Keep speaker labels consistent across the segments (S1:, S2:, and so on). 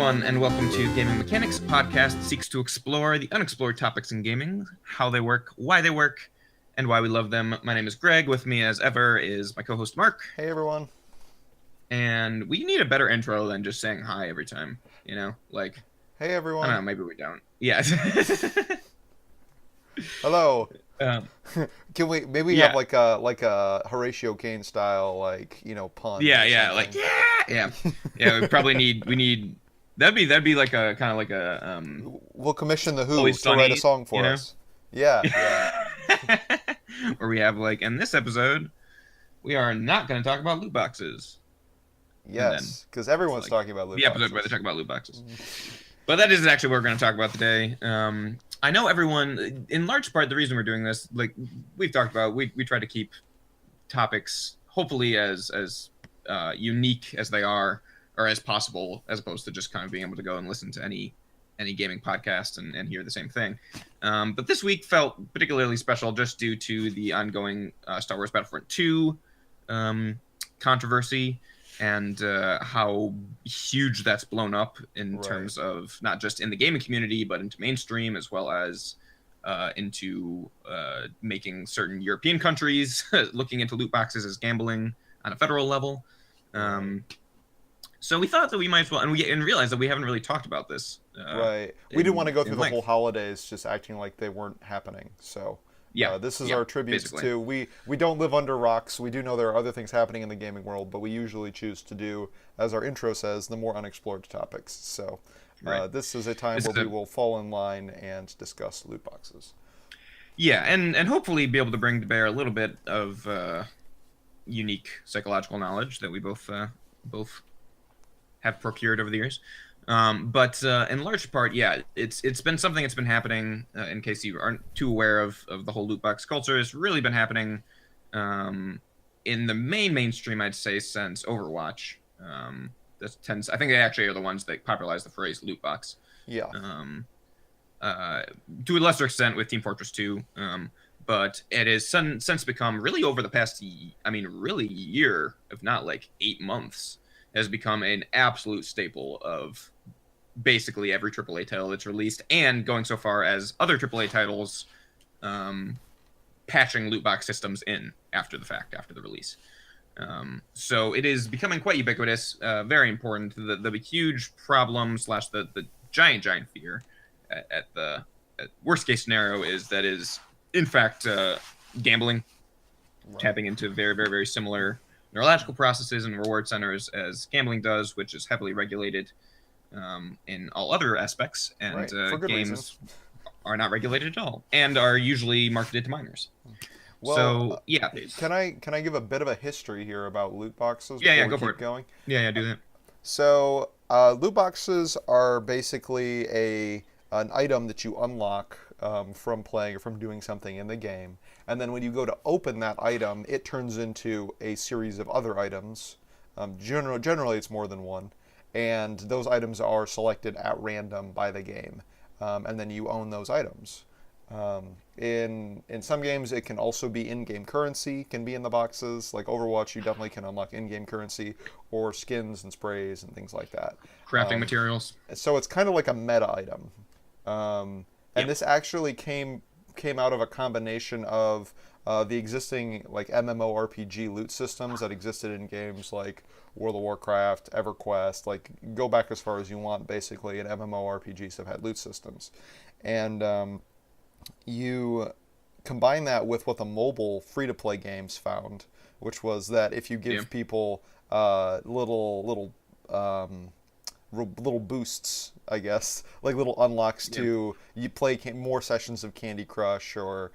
S1: everyone, and welcome to Gaming Mechanics, a podcast that seeks to explore the unexplored topics in gaming, how they work, and why we love them. My name is Greg. With me, as ever, is my co-host Mark.
S2: Hey, everyone.
S1: And we need a better intro than just saying hi every time, you know? Like,
S2: Hey,
S1: I
S2: everyone.
S1: don't know, maybe we don't. Yeah.
S2: Hello.
S1: um,
S2: Can we maybe
S1: yeah.
S2: have like a Horatio Kane style pun?
S1: Yeah, like, yeah. We need that'd be like a kind of like a
S2: We'll commission the Who
S1: Always
S2: to write a
S1: Sunny,
S2: song for
S1: you know?
S2: us. Yeah.
S1: Where we have like, in this episode, we are not going to talk about loot boxes. And then
S2: Yes, because everyone's
S1: like
S2: talking about loot
S1: the episode
S2: boxes.
S1: where they talk about loot boxes. But that isn't actually what we're going to talk about today. I know everyone, in large part, the reason we're doing this, like we've talked about, we try to keep topics hopefully as unique as they are, or as possible, as opposed to just kind of being able to go and listen to any gaming podcast and hear the same thing. But this week felt particularly special just due to the ongoing Star Wars Battlefront 2 controversy, and how huge that's blown up in terms of not just in the gaming community, but into mainstream, as well as into making certain European countries looking into loot boxes as gambling on a federal level. So we thought that we might as well, and realized that we haven't really talked about this.
S2: Right. We didn't want to go through the
S1: length.
S2: whole holidays just acting like they weren't happening. So this is our tribute
S1: basically.
S2: to we don't live under rocks. We do know there are other things happening in the gaming world, but we usually choose to do, as our intro says, the more unexplored topics. So this is a time where we will fall in line and discuss loot boxes.
S1: Yeah, and hopefully be able to bring to bear a little bit of unique psychological knowledge that we both have procured over the years. But in large part, it's been something that's been happening, in case you aren't too aware of the whole loot box culture. It's really been happening in the mainstream, I'd say, since Overwatch. I think they actually are the ones that popularized the phrase loot box.
S2: Yeah.
S1: To a lesser extent with Team Fortress 2, but it has since become, really over the past, really year, if not like 8 months, has become an absolute staple of basically every AAA title that's released, and going so far as other AAA titles patching loot box systems in after the fact, after the release. So it is becoming quite ubiquitous, very important. The huge problem / the giant fear at worst case scenario is in fact gambling, tapping into very, very, very similar neurological processes and reward centers as gambling does, which is heavily regulated in all other aspects, and games
S2: reasons.
S1: are not regulated at all, and are usually marketed to minors.
S2: Well,
S1: so
S2: can I give a bit of a history here about loot boxes?
S1: Yeah, go for it.
S2: Going?
S1: Yeah, do that.
S2: So loot boxes are basically an item that you unlock from playing or from doing something in the game. And then when you go to open that item, it turns into a series of other items. Generally, it's more than one. And those items are selected at random by the game. And then you own those items. In some games, it can also be in-game currency, can be in the boxes. Like Overwatch, you definitely can unlock in-game currency, or skins and sprays and things like that.
S1: Crafting materials.
S2: So it's kind of like a meta item. And this actually came out of a combination of the existing like MMORPG loot systems that existed in games like World of Warcraft, EverQuest. Like, go back as far as you want, basically, and MMORPGs have had loot systems. And you combine that with what the mobile free-to-play games found, which was that if you give people little boosts, I guess, like little unlocks to you play more sessions of Candy Crush, or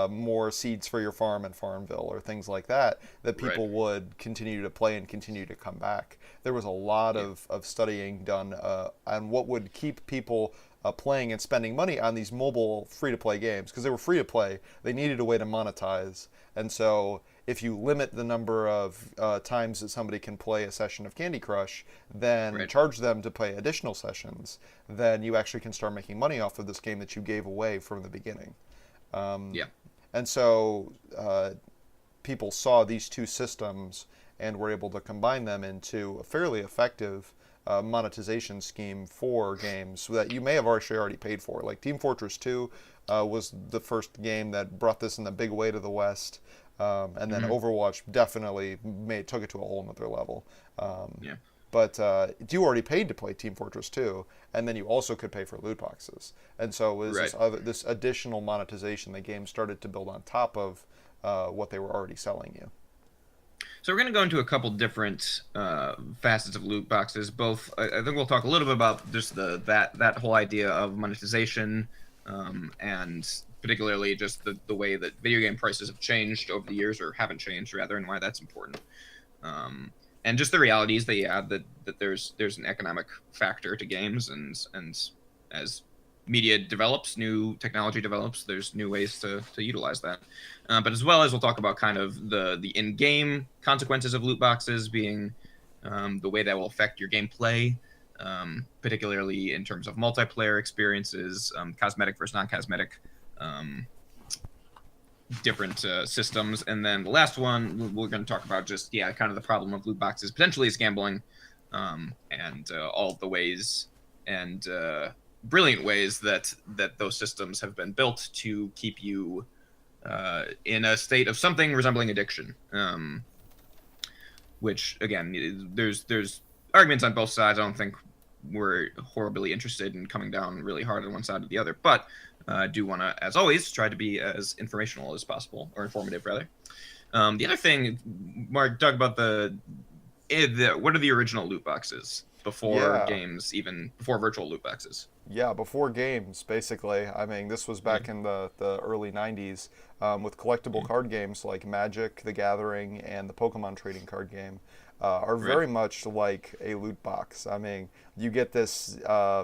S2: more seeds for your farm in Farmville, or things like that people would continue to play and continue to come back. There was a lot of studying done on what would keep people playing and spending money on these mobile free-to-play games, because they were free-to-play. They needed a way to monetize, and so if you limit the number of times that somebody can play a session of Candy Crush, then charge them to play additional sessions, then you actually can start making money off of this game that you gave away from the beginning. And so people saw these two systems and were able to combine them into a fairly effective monetization scheme for games that you may have already paid for. Like Team Fortress 2 was the first game that brought this in a big way to the West. And then
S1: Mhm.
S2: Overwatch definitely took it to a whole other level.
S1: Yeah.
S2: But you already paid to play Team Fortress 2, and then you also could pay for loot boxes. And so it was
S1: Right.
S2: this additional monetization the game started to build on top of what they were already selling you.
S1: So we're going to go into a couple different facets of loot boxes. Both, I think we'll talk a little bit about just that whole idea of monetization, and particularly just the way that video game prices have changed over the years, or haven't changed rather, and why that's important. And just the realities that that there's an economic factor to games, and as media develops, new technology develops, there's new ways to utilize that. But as well as we'll talk about kind of the in-game consequences of loot boxes being the way that will affect your gameplay, particularly in terms of multiplayer experiences, cosmetic versus non-cosmetic, um, different systems. And then the last one, we're going to talk about just, yeah, kind of the problem of loot boxes potentially is gambling, and all the ways and brilliant ways that those systems have been built to keep you in a state of something resembling addiction. Which again, there's arguments on both sides. I don't think we're horribly interested in coming down really hard on one side or the other, but do want to, as always, try to be as informational as possible, or informative rather. The other thing, Mark, talk about what are the original loot boxes before
S2: Yeah,
S1: games, even before virtual loot boxes.
S2: yeah, before games, basically. I mean, this was
S1: Yeah.
S2: back in the early 90s with collectible
S1: Yeah.
S2: card games like Magic, The Gathering, and the Pokemon trading card game. Are
S1: Right.
S2: very much like a loot box. I mean, you get this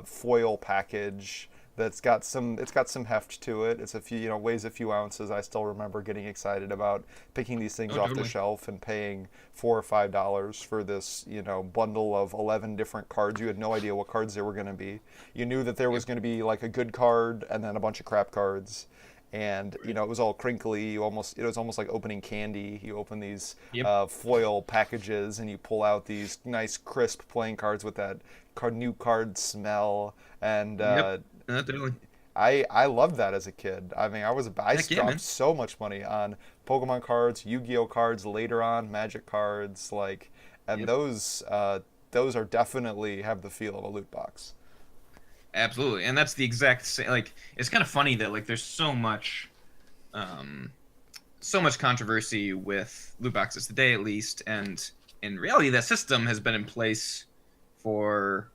S2: foil package it's got some heft to it. It's a few, weighs a few ounces. I still remember getting excited about picking these things
S1: Oh,
S2: off the
S1: totally.
S2: shelf and paying $4 or $5 for this, bundle of 11 different cards. You had no idea what cards there were going to be. You knew that there was
S1: Yep.
S2: going to be like a good card and then a bunch of crap cards, and
S1: Right.
S2: it was all crinkly. It was almost like opening candy. You open these
S1: Yep.
S2: foil packages and you pull out these nice crisp playing cards with that new card smell. And
S1: Yep. Totally.
S2: I loved that as a kid. I mean, I
S1: Heck yeah,
S2: dropped
S1: man.
S2: so much money on Pokemon cards, Yu-Gi-Oh cards, later on Magic cards, and
S1: Yep.
S2: those are definitely have the feel of a loot box.
S1: Absolutely, and that's the exact same. Like, it's kind of funny that like there's um, so much controversy with loot boxes today, at least, and in reality, that system has been in place for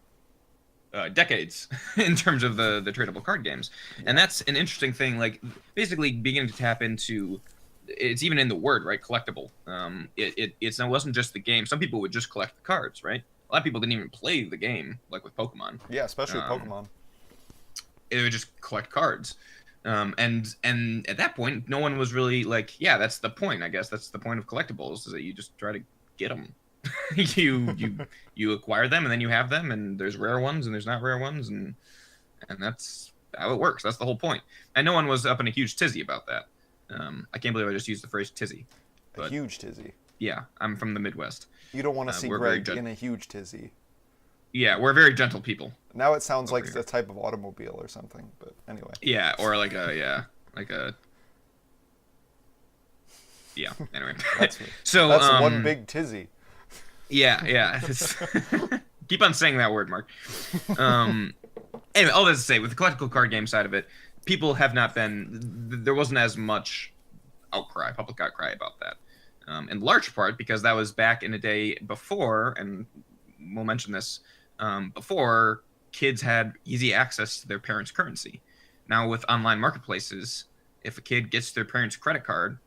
S1: decades in terms of the tradable card games, and
S2: Yeah.
S1: that's an interesting thing. Like, basically beginning to tap into. It's even in the word, right? Collectible. It wasn't just the game. Some people would just collect the cards, right? A lot of people didn't even play the game, like with Pokemon.
S2: Yeah, especially with
S1: Um,
S2: Pokemon.
S1: it would just collect cards. And at that point, no one was really like, yeah, that's the point. I guess that's the point of collectibles, is that you just try to get them. You acquire them, and then you have them, and there's rare ones and there's not rare ones, and that's how it works. That's the whole point. And no one was up in a huge tizzy about that. I can't believe I just used the phrase tizzy,
S2: A
S1: but
S2: huge tizzy.
S1: yeah, I'm from the Midwest.
S2: You don't want to see
S1: We're very
S2: Greg in a huge tizzy.
S1: yeah, we're very gentle people
S2: Now it sounds
S1: over
S2: like
S1: here.
S2: a type of automobile or something, but anyway.
S1: Yeah, or like a like a yeah. Anyway,
S2: That's
S1: so
S2: that's one big tizzy.
S1: yeah. Keep on saying that word, Mark. Um, anyway, all that to say, with the collectible card game side of it, people have not been. There wasn't as much public outcry about that. In large part because that was back in a day before, and we'll mention this, before kids had easy access to their parents' currency. Now with online marketplaces, if a kid gets their parents' credit card,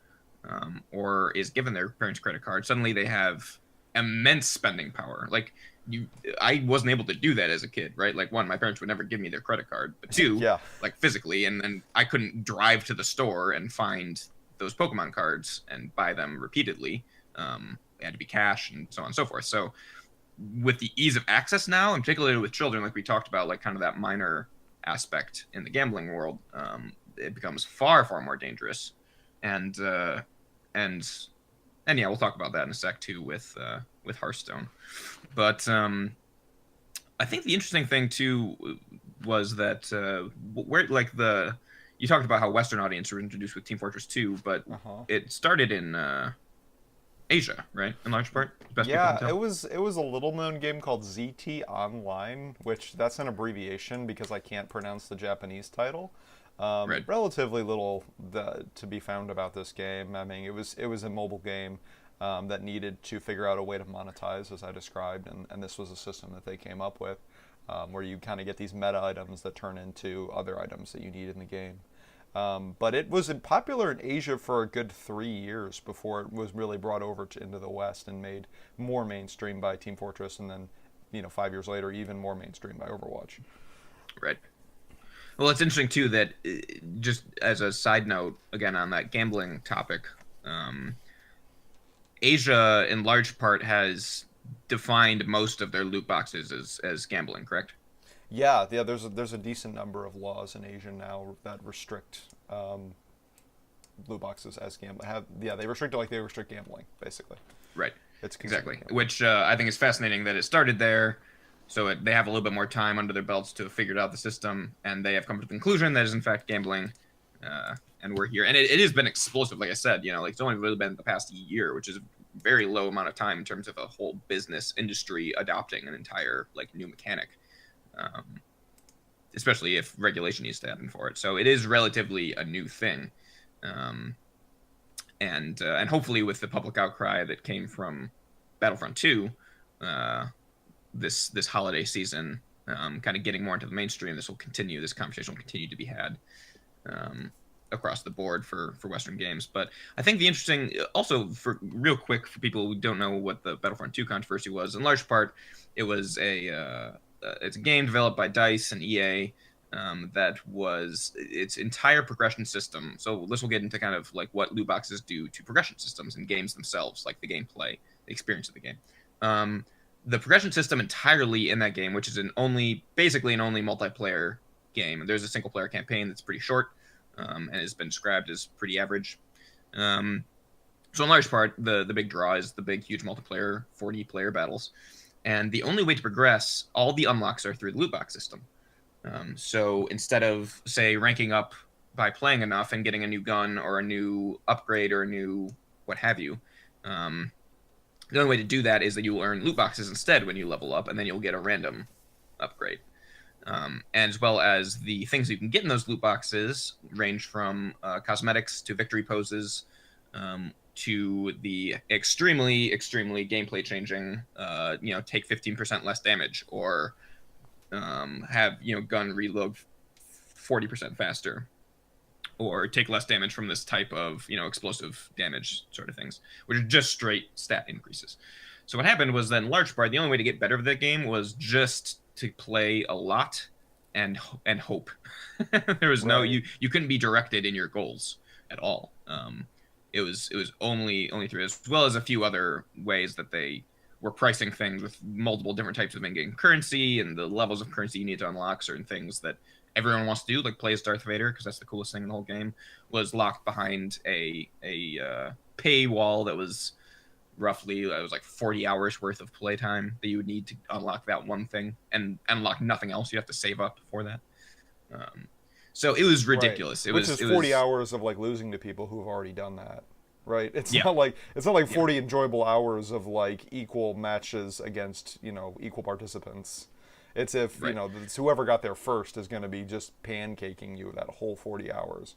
S1: or is given their parents' credit card, suddenly they have immense spending power. Like you, I wasn't able to do that as a kid, right? Like one, my parents would never give me their credit card, but two,
S2: Yeah.
S1: like physically, and then I couldn't drive to the store and find those Pokemon cards and buy them repeatedly. They had to be cash and so on and so forth. So with the ease of access now, and particularly with children, like we talked about, like kind of that minor aspect in the gambling world, it becomes far, far more dangerous. And and and yeah, we'll talk about that in a sec too with Hearthstone. But I think the interesting thing too was that where like the you talked about how Western audience were introduced with Team Fortress 2, but
S2: Uh-huh.
S1: it started in Asia, right? In large part, as best people can
S2: Yeah,
S1: tell.
S2: it was a little known game called ZT Online, which that's an abbreviation because I can't pronounce the Japanese title.
S1: Right.
S2: Relatively little to be found about this game. I mean, it was a mobile game that needed to figure out a way to monetize, as I described, and this was a system that they came up with, where you kind of get these meta items that turn into other items that you need in the game. But it was popular in Asia for a good 3 years before it was really brought over into the West and made more mainstream by Team Fortress, and then, 5 years later, even more mainstream by Overwatch.
S1: Right. Well, it's interesting too that just as a side note, again on that gambling topic, um, Asia in large part has defined most of their loot boxes as gambling, correct?
S2: Yeah, yeah. There's a decent number of laws in Asia now that restrict loot boxes as gambling. Yeah, they restrict it like they restrict gambling, basically.
S1: Right.
S2: It's considered
S1: Exactly.
S2: gambling.
S1: Which I think is fascinating that it started there. So they have a little bit more time under their belts to figure out the system, and they have come to the conclusion that is in fact gambling. And we're here, and it has been explosive. Like I said, like it's only really been the past year, which is a very low amount of time in terms of a whole business industry adopting an entire like new mechanic. Um, Especially if regulation needs to happen for it. So it is relatively a new thing, um, and hopefully with the public outcry that came from Battlefront 2, uh, this holiday season, kind of getting more into the mainstream, this will continue. This conversation will continue to be had um, across the board for Western games. But I think the interesting, also for real quick for people who don't know what the Battlefront 2 controversy was, in large part, it was it's a game developed by DICE and EA. That was its entire progression system. So this will get into kind of like what loot boxes do to progression systems and games themselves, like the gameplay, the experience of the game. The progression system entirely in that game, which is basically an only multiplayer game. There's a single player campaign that's pretty short, and has been described as pretty average. So in large part, the big draw is the big, huge multiplayer 40 player battles, and the only way to progress all the unlocks are through the loot box system. So instead of say ranking up by playing enough and getting a new gun or a new upgrade or a new what have you, the only way to do that is that you will earn loot boxes instead when you level up, and then you'll get a random upgrade. And as well as the things you can get in those loot boxes range from cosmetics to victory poses, to the extremely, extremely gameplay changing, take 15% less damage, or have gun reload 40% faster, or take less damage from this type of explosive damage sort of things, which are just straight stat increases. So what happened was that in large part the only way to get better with that game was just to play a lot and hope. There was no
S2: Right.
S1: you couldn't be directed in your goals at all. It was only through, as well as a few other ways that they were pricing things with multiple different types of in-game currency and the levels of currency you need to unlock certain things that everyone wants to do, like play as Darth Vader because that's the coolest thing in the whole game, was locked behind a paywall that was roughly, it was like 40 hours worth of playtime that you would need to unlock that one thing, and unlock nothing else. You have to save up for that. Um, so it was
S2: Right.
S1: ridiculous.
S2: Which is
S1: It
S2: 40
S1: was
S2: hours of like losing to people who've already done that. Right?
S1: Yeah,
S2: It's not like
S1: yeah,
S2: 40 enjoyable hours of like equal matches against, equal participants. It's if,
S1: right.
S2: it's whoever got there first is going to be just pancaking you that whole 40 hours.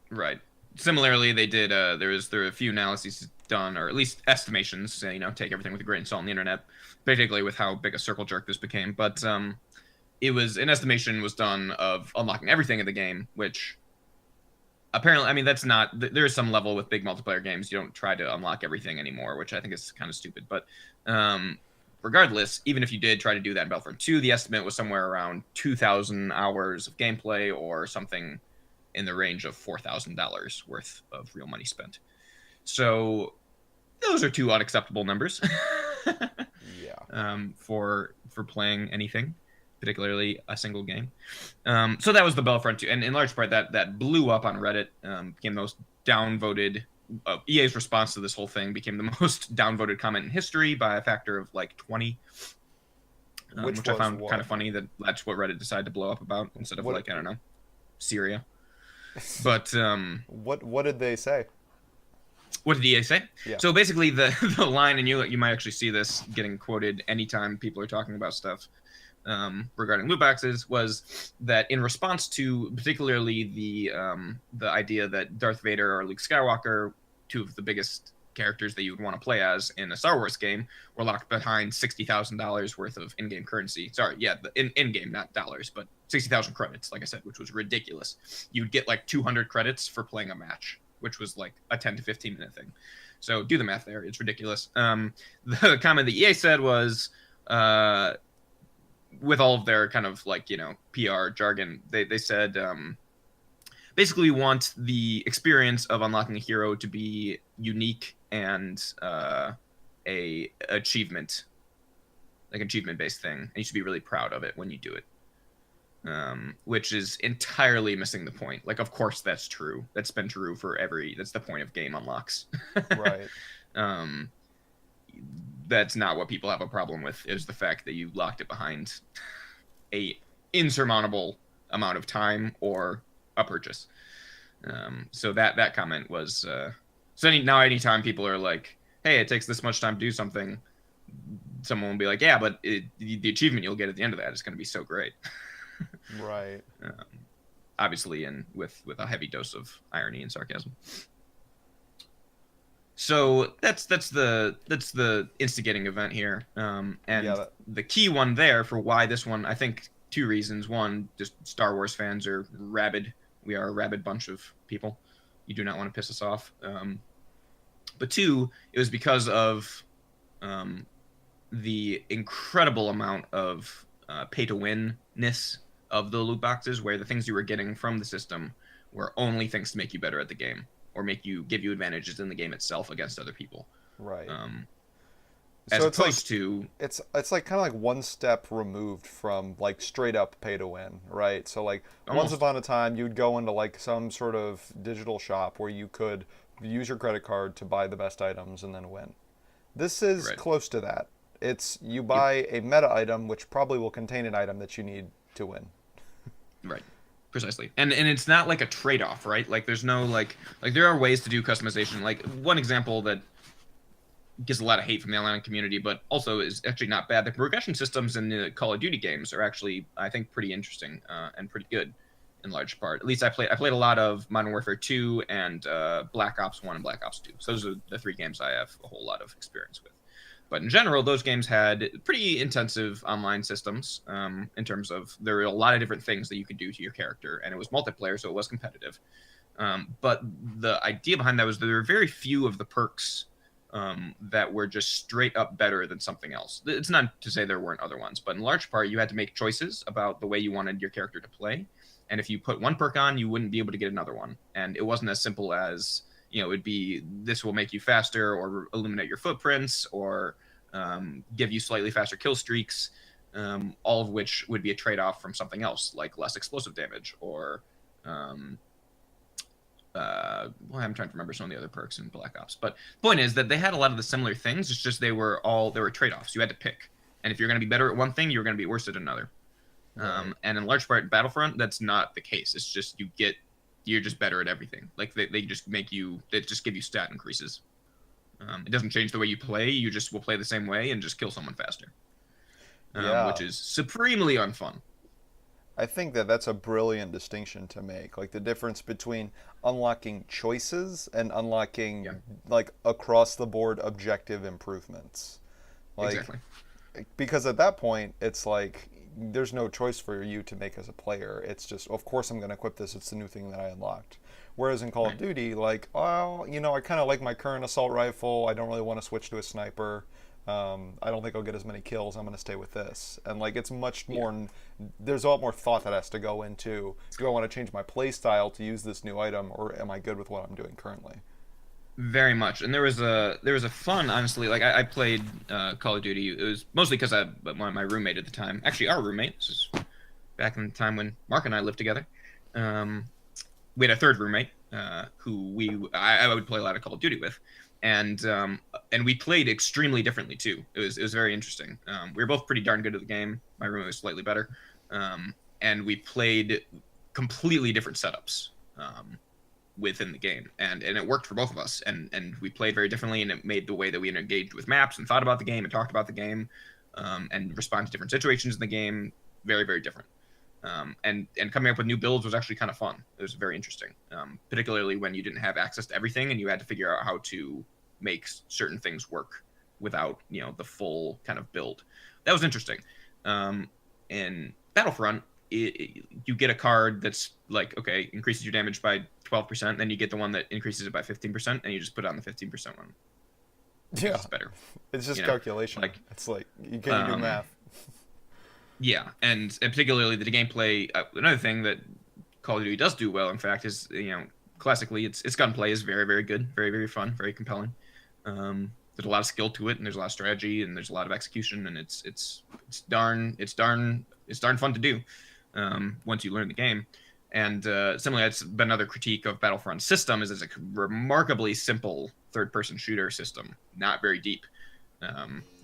S1: Right. Similarly, they did. There were a few analyses done, or at least estimations. Take everything with a grain of salt on the internet, particularly with how big a circle jerk this became. But it was an estimation was done of unlocking everything in the game, which apparently, I mean, that's not. There is some level with big multiplayer games. You don't try to unlock everything anymore, which I think is kind of stupid. But regardless, even if you did try to do that in Battlefront 2, the estimate was somewhere around 2,000 hours of gameplay, or something in the range of $4,000 worth of real money spent. So those are two unacceptable numbers
S2: Yeah.
S1: for playing anything, particularly a single game. So that was the Battlefront 2, and in large part that blew up on Reddit, became the most downvoted. EA's response to this whole thing became the most downvoted comment in history by a factor of like 20. which I found kind of funny that that's what Reddit decided to blow up about instead of like, I don't know, Syria. But
S2: what did they say?
S1: What did EA say?
S2: Yeah.
S1: So basically, the line, and you might actually see this getting quoted anytime people are talking about stuff regarding loot boxes, was that in response to particularly the idea that Darth Vader or Luke Skywalker, two of the biggest characters that you would want to play as in a Star Wars game, were locked behind $60,000 worth of in-game currency. Sorry, yeah, in-game, not dollars, but 60,000 credits, like I said, which was ridiculous. You'd get like 200 credits for playing a match, which was like a 10 to 15 minute thing. So do the math there. It's ridiculous. The comment that EA said was, with all of their kind of like, PR jargon, they said, basically we want the experience of unlocking a hero to be unique and a achievement based thing, and you should be really proud of it when you do it. Which is entirely missing the point. Like, of course that's true. That's been true for that's the point of game unlocks.
S2: Right.
S1: That's not what people have a problem with, is the fact that you locked it behind a insurmountable amount of time or a purchase. So that comment was so anytime people are like, hey, it takes this much time to do something, someone will be like, yeah, but the achievement you'll get at the end of that is going to be so great.
S2: Right.
S1: Obviously, and with a heavy dose of irony and sarcasm. So that's the instigating event here, and the key one there for why this one, I think, two reasons. One, just Star Wars fans are rabid. We are a rabid bunch of people. You do not want to piss us off. But two, it was because of the incredible amount of pay-to-win-ness of the loot boxes, where the things you were getting from the system were only things to make you better at the game, or give you advantages in the game itself against other people.
S2: Right.
S1: As
S2: so
S1: opposed to
S2: it's like kind of like one step removed from like straight up pay to win, right? So like once upon a time you'd go into like some sort of digital shop where you could use your credit card to buy the best items and then win. This is close to that. It's you buy a meta item which probably will contain an item that you need to win.
S1: Right. Precisely. And it's not like a trade-off, right? Like there's no like there are ways to do customization. Like one example that gets a lot of hate from the online community, but also is actually not bad. The progression systems in the Call of Duty games are actually, I think, pretty interesting and pretty good in large part. At least I played a lot of Modern Warfare 2 and Black Ops 1 and Black Ops 2. So those are the three games I have a whole lot of experience with. But in general, those games had pretty intensive online systems in terms of there were a lot of different things that you could do to your character, and it was multiplayer, so it was competitive. But the idea behind that was that there were very few of the perks that were just straight up better than something else. It's not to say there weren't other ones, but in large part, you had to make choices about the way you wanted your character to play. And if you put one perk on, you wouldn't be able to get another one. And it wasn't as simple as, it'd be this will make you faster or illuminate your footprints or give you slightly faster kill streaks, all of which would be a trade-off from something else, like less explosive damage or I'm trying to remember some of the other perks in Black Ops. But the point is that they had a lot of the similar things. It's just they were trade-offs. You had to pick. And if you're going to be better at one thing, you're going to be worse at another. Right. And in large part, Battlefront, that's not the case. It's just you're just better at everything. Like they just give you stat increases. It doesn't change the way you play. You just will play the same way and just kill someone faster. Which is supremely unfun.
S2: I think that's a brilliant distinction to make. Like the difference between unlocking choices and unlocking like across the board objective improvements. Like,
S1: exactly.
S2: Because at that point, it's like there's no choice for you to make as a player. It's just, of course, I'm going to equip this. It's the new thing that I unlocked. Whereas in Call of Duty, like, I kind of like my current assault rifle. I don't really want to switch to a sniper. I don't think I'll get as many kills. I'm going to stay with this. And like it's much more, there's a lot more thought that has to go into, do I want to change my play style to use this new item, or am I good with what I'm doing currently?
S1: Very much. And there was a fun, honestly, like I played Call of Duty. It was mostly because my roommate at the time, actually our roommate, this is back in the time when Mark and I lived together. We had a third roommate who I would play a lot of Call of Duty with. and we played extremely differently too. It was very interesting. We were both pretty darn good at the game. My roommate was slightly better, and we played completely different setups within the game, and it worked for both of us. And we played very differently, and it made the way that we engaged with maps and thought about the game and talked about the game, and respond to different situations in the game very, very different. And coming up with new builds was actually kind of fun. It was very interesting, particularly when you didn't have access to everything and you had to figure out how to make certain things work without the full kind of build. That was interesting. In Battlefront, you get a card that's like, okay, increases your damage by 12%, then you get the one that increases it by 15%, and you just put on the 15% one.
S2: Yeah,
S1: it's better.
S2: It's just calculation. Like, it's like you can do math.
S1: Yeah, and particularly the gameplay. Another thing that Call of Duty does do well, in fact, is classically its gunplay is very, very good, very, very fun, very compelling. There's a lot of skill to it, and there's a lot of strategy, and there's a lot of execution, and it's darn fun to do once you learn the game. And similarly, that's been another critique of Battlefront's system is it's a remarkably simple third-person shooter system, not very deep,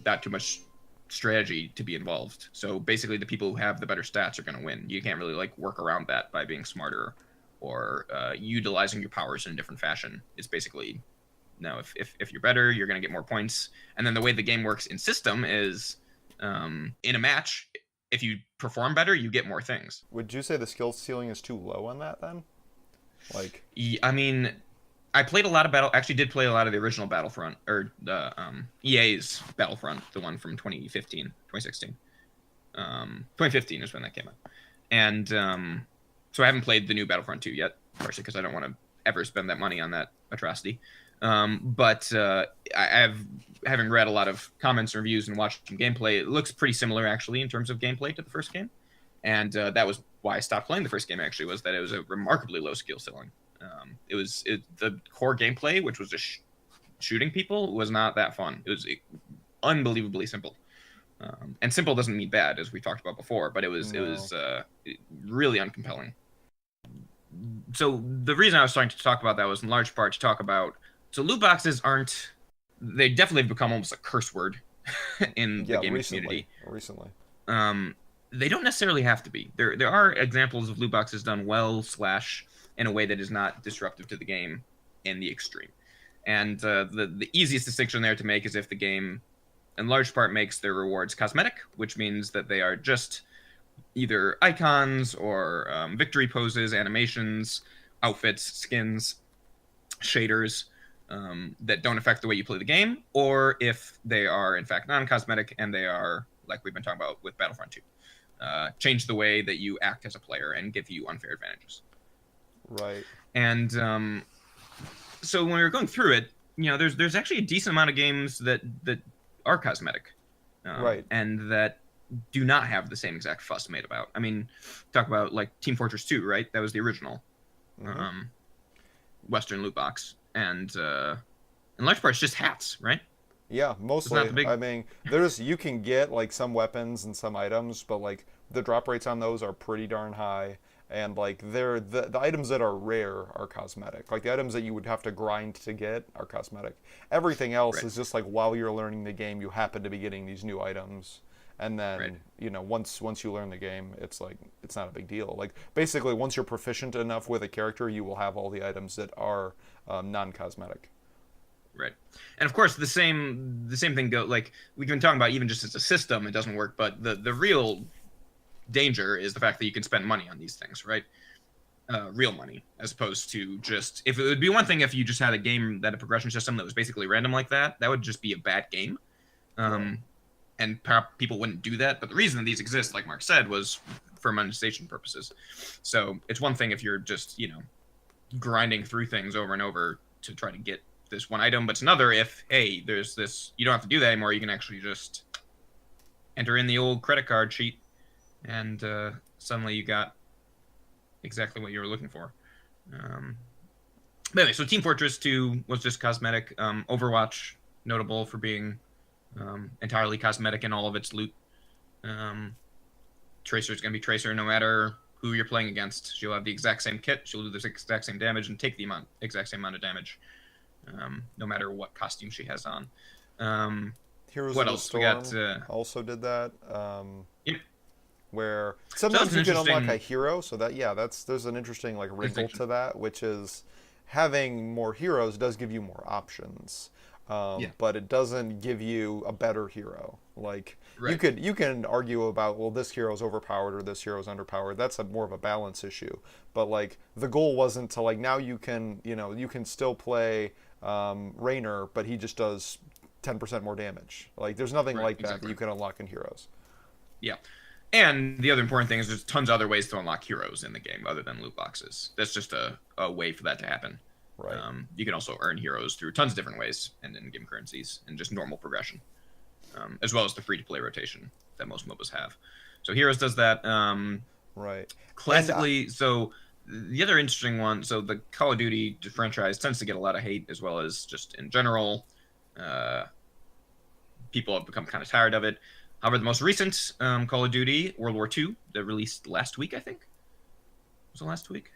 S1: not too much strategy to be involved. So basically the people who have the better stats are going to win. You can't really like work around that by being smarter or utilizing your powers in a different fashion. It's basically, no, if you're better, you're going to get more points. And then the way the game works in system is in a match, if you perform better, you get more things.
S2: Would you say the skill ceiling is too low on that then? Like,
S1: I mean, I played a lot of actually did play a lot of the original Battlefront, or the EA's Battlefront, the one from 2015, 2016. 2015 is when that came out. And so I haven't played the new Battlefront 2 yet, partially because I don't want to ever spend that money on that atrocity. But having read a lot of comments and reviews and watched some gameplay, it looks pretty similar actually in terms of gameplay to the first game. And that was why I stopped playing the first game actually, was that it was a remarkably low skill ceiling. The core gameplay, which was just shooting people, was not that fun. It was unbelievably simple, and simple doesn't mean bad, as we talked about before. But it was really uncompelling. So the reason I was starting to talk about that was in large part to talk about. So loot boxes they definitely have become almost a curse word in the gaming community.
S2: Recently.
S1: They don't necessarily have to be. There are examples of loot boxes done well / in a way that is not disruptive to the game in the extreme. And the easiest distinction there to make is if the game, in large part, makes their rewards cosmetic, which means that they are just either icons or victory poses, animations, outfits, skins, shaders that don't affect the way you play the game, or if they are, in fact, non-cosmetic and they are, like we've been talking about with Battlefront 2, change the way that you act as a player and give you unfair advantages.
S2: Right.
S1: And so when we were going through it, there's actually a decent amount of games that are cosmetic,
S2: right,
S1: and that do not have the same exact fuss made about. I mean, talk about like Team Fortress 2, right? That was the original Western loot box, and in large part, it's just hats, right?
S2: Yeah, mostly. I mean, you can get like some weapons and some items, but like the drop rates on those are pretty darn high. And like the items that are rare are cosmetic. Like the items that you would have to grind to get are cosmetic. Everything else is just like while you're learning the game, you happen to be getting these new items. And then once you learn the game, it's like it's not a big deal. Like basically, once you're proficient enough with a character, you will have all the items that are non-cosmetic.
S1: Right, and of course the same thing go like we've been talking about. Even just as a system, it doesn't work. But the real danger is the fact that you can spend money on these things, right? Real money, as opposed to just, if it would be one thing if you just had a game that a progression system that was basically random like that would just be a bad game. And people wouldn't do that. But the reason that these exist, like Mark said, was for monetization purposes. So it's one thing if you're just, grinding through things over and over to try to get this one item, but it's another if, hey, there's this, you don't have to do that anymore. You can actually just enter in the old credit card sheet, and suddenly you got exactly what you were looking for. But anyway, so Team Fortress 2 was just cosmetic. Overwatch, notable for being entirely cosmetic in all of its loot. Tracer's going to be Tracer no matter who you're playing against. She'll have the exact same kit, she'll do the exact same damage, and take the exact same amount of damage. no matter what costume she has on. Um,
S2: Heroes
S1: what
S2: of the
S1: else? We got.
S2: Storm also did that.
S1: Yep.
S2: Where
S1: So that was
S2: sometimes
S1: an
S2: you can unlock a
S1: interesting
S2: hero, so that there's an interesting like wrinkle
S1: distinction.
S2: to that, which is having more heroes does give you more options,
S1: Yeah.
S2: but it doesn't give you a better hero. Like
S1: Right.
S2: you can argue about, well, this hero's overpowered or this hero's underpowered. That's a more of a balance issue. But like the goal wasn't to like now you can still play Raynor, but he just does 10% more damage. Like there's nothing
S1: Right.
S2: like that
S1: Exactly.
S2: you can unlock in heroes.
S1: Yeah. And the other important thing is there's tons of other ways to unlock heroes in the game other than loot boxes. That's just a way for that to happen.
S2: Right.
S1: You can also earn heroes through tons of different ways and in-game currencies and just normal progression, as well as the free-to-play rotation that most MOBAs have. So heroes does that.
S2: Right. And
S1: Classically, so the other interesting one, so the Call of Duty franchise tends to get a lot of hate as well as just in general. Uh, People have become kind of tired of it. However, the most recent Call of Duty, World War II, that released last week, I think. Was it last week?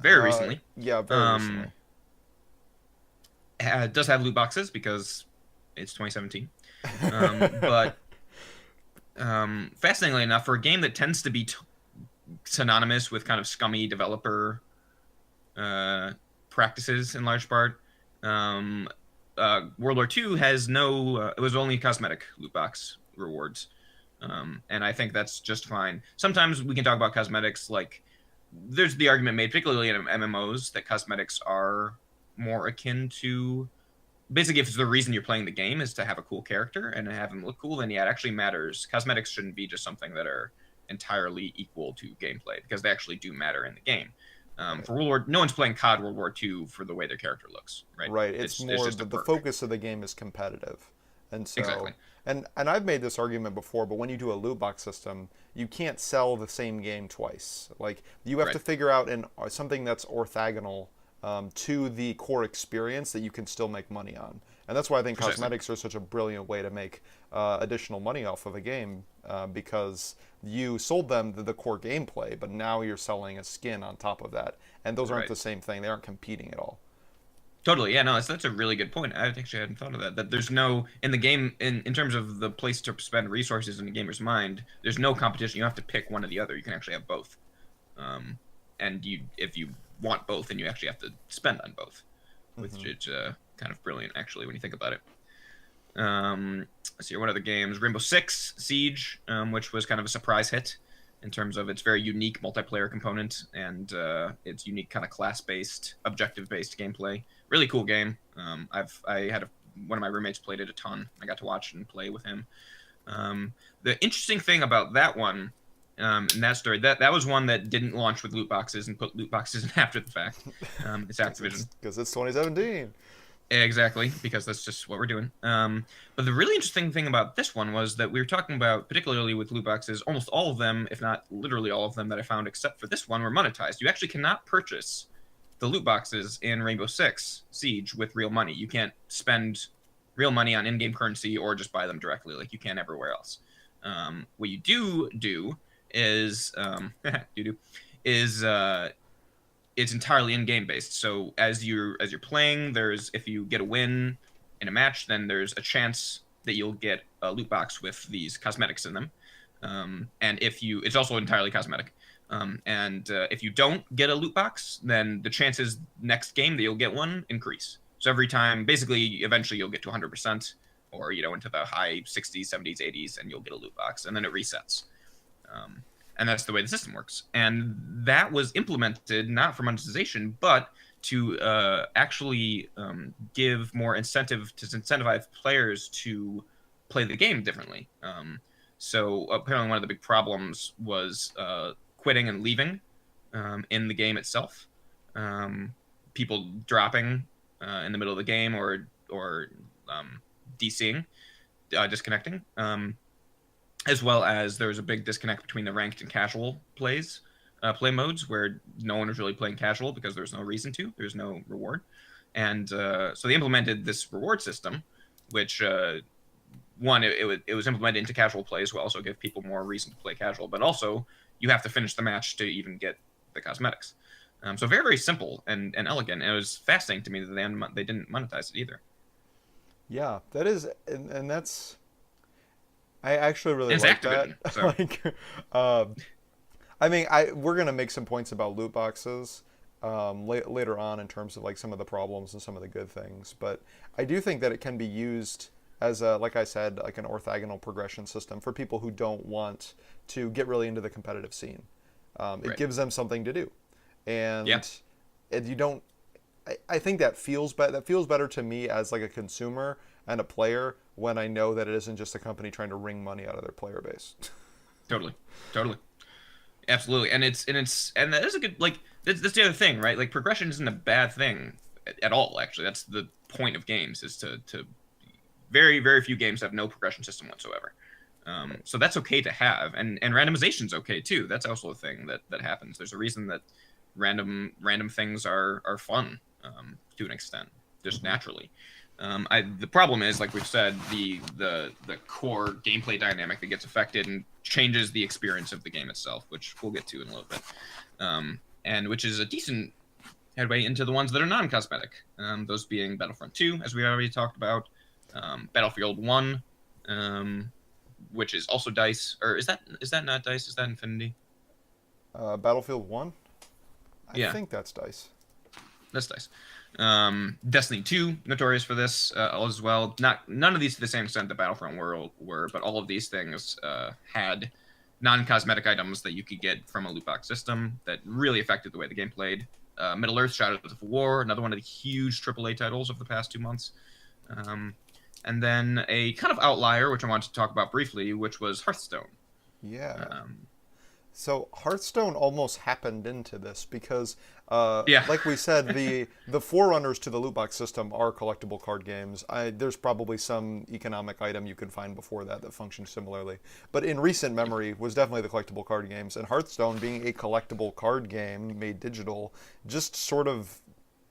S1: Very recently.
S2: yeah, very recently.
S1: Um, does have loot boxes because it's 2017. But fascinatingly enough, for a game that tends to be synonymous with kind of scummy developer uh, practices in large part, um, World War II has no. It was only cosmetic loot box rewards, and I think that's just fine. Sometimes we can talk about cosmetics. Like there's the argument made, particularly in MMOs, that cosmetics are more akin to basically if the reason you're playing the game is to have a cool character and have them look cool, then yeah, it actually matters. Cosmetics shouldn't be just something that are entirely equal to gameplay because they actually do matter in the game.
S2: Right.
S1: For World War, no one's playing COD World War II for the way their character looks, right?
S2: Right. It's
S1: It's
S2: more
S1: just a
S2: the
S1: perk.
S2: focus of the game is competitive. And
S1: Exactly.
S2: so and I've made this argument before, but when you do a loot box system, you can't sell the same game twice. Like you have to
S1: Right.
S2: figure out something that's orthogonal to the core experience that you can still make money on. And that's why I think
S1: Precisely.
S2: cosmetics are such a brilliant way to make additional money off of a game because you sold them the core gameplay, but now you're selling a skin on top of that. And those aren't
S1: Right.
S2: the same thing. They aren't competing at all.
S1: Totally. Yeah, no, that's a really good point. I actually hadn't thought of that. That there's no in the game in terms of the place to spend resources in the gamer's mind, there's no competition. You have to pick one or the other. You can actually have both. Um, and you if you want both, then you actually have to spend on both, which
S2: Hmm.
S1: is kind of brilliant actually when you think about it. Let's see, what other games? Rainbow Six Siege, which was kind of a surprise hit in terms of its very unique multiplayer component and its unique kind of class-based, objective-based gameplay. Really cool game. I had one of my roommates played it a ton. I got to watch and play with him. The interesting thing about that one, and that story, that was one that didn't launch with loot boxes and put loot boxes in after the fact. It's Activision.
S2: Because it's 2017.
S1: Exactly, because that's just what we're doing. But the really interesting thing about this one was that we were talking about, particularly with loot boxes, almost all of them, if not literally all of them that I found, except for this one, were monetized. You actually cannot purchase the loot boxes in Rainbow Six Siege with real money. You can't spend real money on in-game currency or just buy them directly like you can everywhere else. What you do is do is it's entirely in-game based. So as you're playing, there's if you get a win in a match, then there's a chance that you'll get a loot box with these cosmetics in them. And if you, it's also entirely cosmetic. And if you don't get a loot box, then the chances next game that you'll get one increase. So every time, basically, eventually you'll get to 100%, or into the high 60s, 70s, 80s, and you'll get a loot box, and then it resets. Um, and that's the way the system works. And that was implemented not for monetization, but to actually give more incentive to incentivize players to play the game differently. So apparently, one of the big problems was quitting and leaving in the game itself. People dropping in the middle of the game or DCing, disconnecting. As well as there was a big disconnect between the ranked and casual play modes, where no one was really playing casual because there's no reason to. There's no reward, and so they implemented this reward system, which one it was implemented into casual play as well, so give people more reason to play casual. But also, you have to finish the match to even get the cosmetics. So very, very simple and elegant. And it was fascinating to me that they didn't monetize it either.
S2: Yeah, that is, and that's I actually really
S1: And it's
S2: like that.
S1: Activision, so
S2: like, um, I mean, we're gonna make some points about loot boxes later on in terms of like some of the problems and some of the good things, but I do think that it can be used as a, like I said, like an orthogonal progression system for people who don't want to get really into the competitive scene. It
S1: right.
S2: gives them something to do,
S1: Yeah,
S2: and you don't. I think that feels better. That feels better to me as like a consumer and a player when I know that it isn't just a company trying to wring money out of their player base.
S1: totally, totally. Absolutely, and that is a good like that's the other thing, right? Like progression isn't a bad thing at all. Actually, that's the point of games is to very very few games have no progression system whatsoever.
S2: Right.
S1: So that's okay to have, and randomization's okay too. That's also a thing that happens. There's a reason that random things are fun to an extent, just
S2: Mm-hmm.
S1: naturally. The problem is, like we've said, the core gameplay dynamic that gets affected and changes the experience of the game itself, which we'll get to in a little bit, and which is a decent headway into the ones that are non-cosmetic. Those being Battlefront 2, as we already talked about, Battlefield 1, which is also Dice, or is that not Dice? Is that Infinity?
S2: Battlefield 1? I
S1: Yeah,
S2: think that's Dice.
S1: that's Dice. Destiny 2, notorious for this as well. Not none of these to the same extent that Battlefront were, but all of these things had non-cosmetic items that you could get from a loot box system that really affected the way the game played. Middle Earth: Shadows of War, another one of the huge AAA titles of the past 2 months. Um, and then a kind of outlier, which I wanted to talk about briefly, which was Hearthstone.
S2: Yeah.
S1: Um,
S2: So Hearthstone almost happened into this because,
S1: yeah,
S2: like we said, the forerunners to the loot box system are collectible card games. There's probably some economic item you could find before that that functioned similarly, but in recent memory was definitely the collectible card games. And Hearthstone, being a collectible card game made digital, just sort of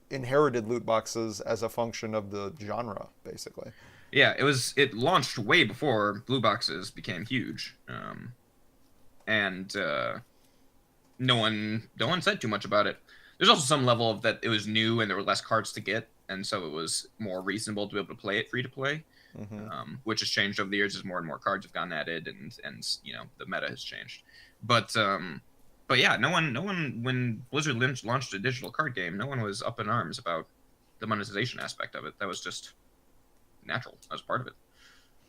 S2: inherited loot boxes as a function of the genre, basically.
S1: yeah. It launched way before blue boxes became huge. And no one said too much about it. There's also some level of that it was new and there were less cards to get, and so it was more reasonable to be able to play it free to play,
S2: Hmm.
S1: which has changed over the years as more and more cards have gotten added, and the meta has changed. But yeah, no one when Blizzard launched a digital card game, no one was up in arms about the monetization aspect of it. That was just natural. That was part of it.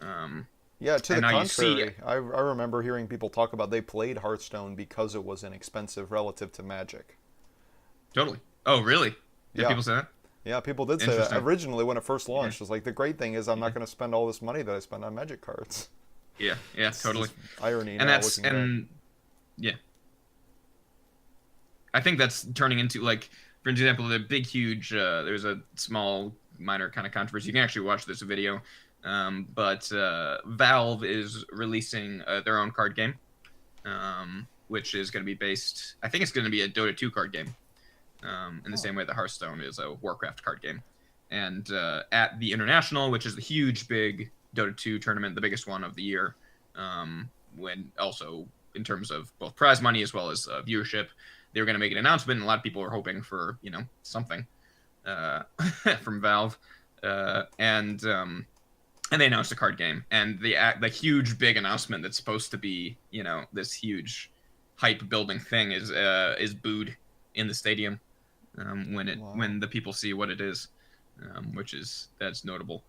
S1: Um,
S2: Yeah, to the
S1: and now you see,
S2: contrary, I remember hearing people talk about they played Hearthstone because it was inexpensive relative to Magic.
S1: totally. Oh, really? Did
S2: Yeah,
S1: people say that?
S2: yeah, people did say that.
S1: Interesting.
S2: Originally, when it first
S1: Yeah.
S2: launched, it was like the great thing is I'm
S1: Yeah.
S2: not going to spend all this money that I spend on Magic cards.
S1: Yeah. Yeah.
S2: It's
S1: Totally.
S2: just irony
S1: And
S2: now
S1: that's
S2: looking back.
S1: and yeah, I think that's turning into like, for example, the big huge. There's a small minor kind of controversy. You can actually watch this video, but Valve is releasing their own card game, which is going to be based. I think it's going to be a Dota 2 card game, in the
S2: Oh,
S1: same way that Hearthstone is a Warcraft card game. And at the International, which is the huge, big Dota 2 tournament, the biggest one of the year, when also in terms of both prize money as well as viewership, they were going to make an announcement, and a lot of people were hoping for something uh, from Valve, and they announced a card game, and the huge big announcement that's supposed to be this huge hype building thing is booed in the stadium
S2: wow.
S1: when the people see what it is, that's notable.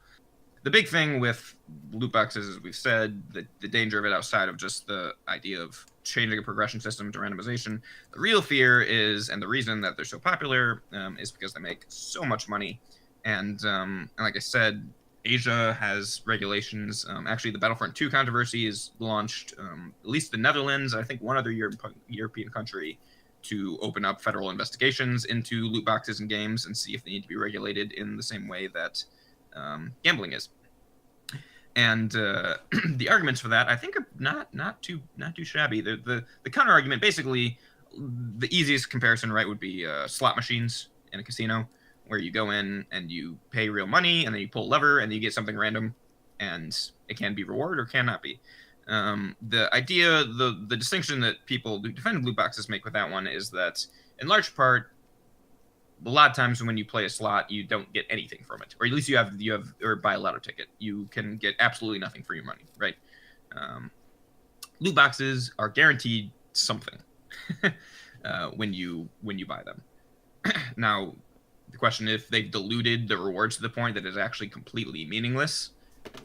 S1: The big thing with loot boxes, as we've said, the danger of it outside of just the idea of changing a progression system to randomization, the real fear is, and the reason that they're so popular, is because they make so much money. And like I said, Asia has regulations. Actually, the Battlefront 2 controversy is launched, at least the Netherlands, I think one other European country, to open up federal investigations into loot boxes and games and see if they need to be regulated in the same way that gambling is. And the arguments for that, I think, are not too shabby. The counter argument, basically, the easiest comparison, right, would be slot machines in a casino, where you go in and you pay real money, and then you pull a lever, and you get something random, and it can be reward or cannot be. The distinction that people who defend loot boxes make with that one is that, in large part, a lot of times when you play a slot, you don't get anything from it, or at least you have or buy a lotto ticket, you can get absolutely nothing for your money, right? Loot boxes are guaranteed something when you buy them. Now, the question if they've diluted the rewards to the point that it's actually completely meaningless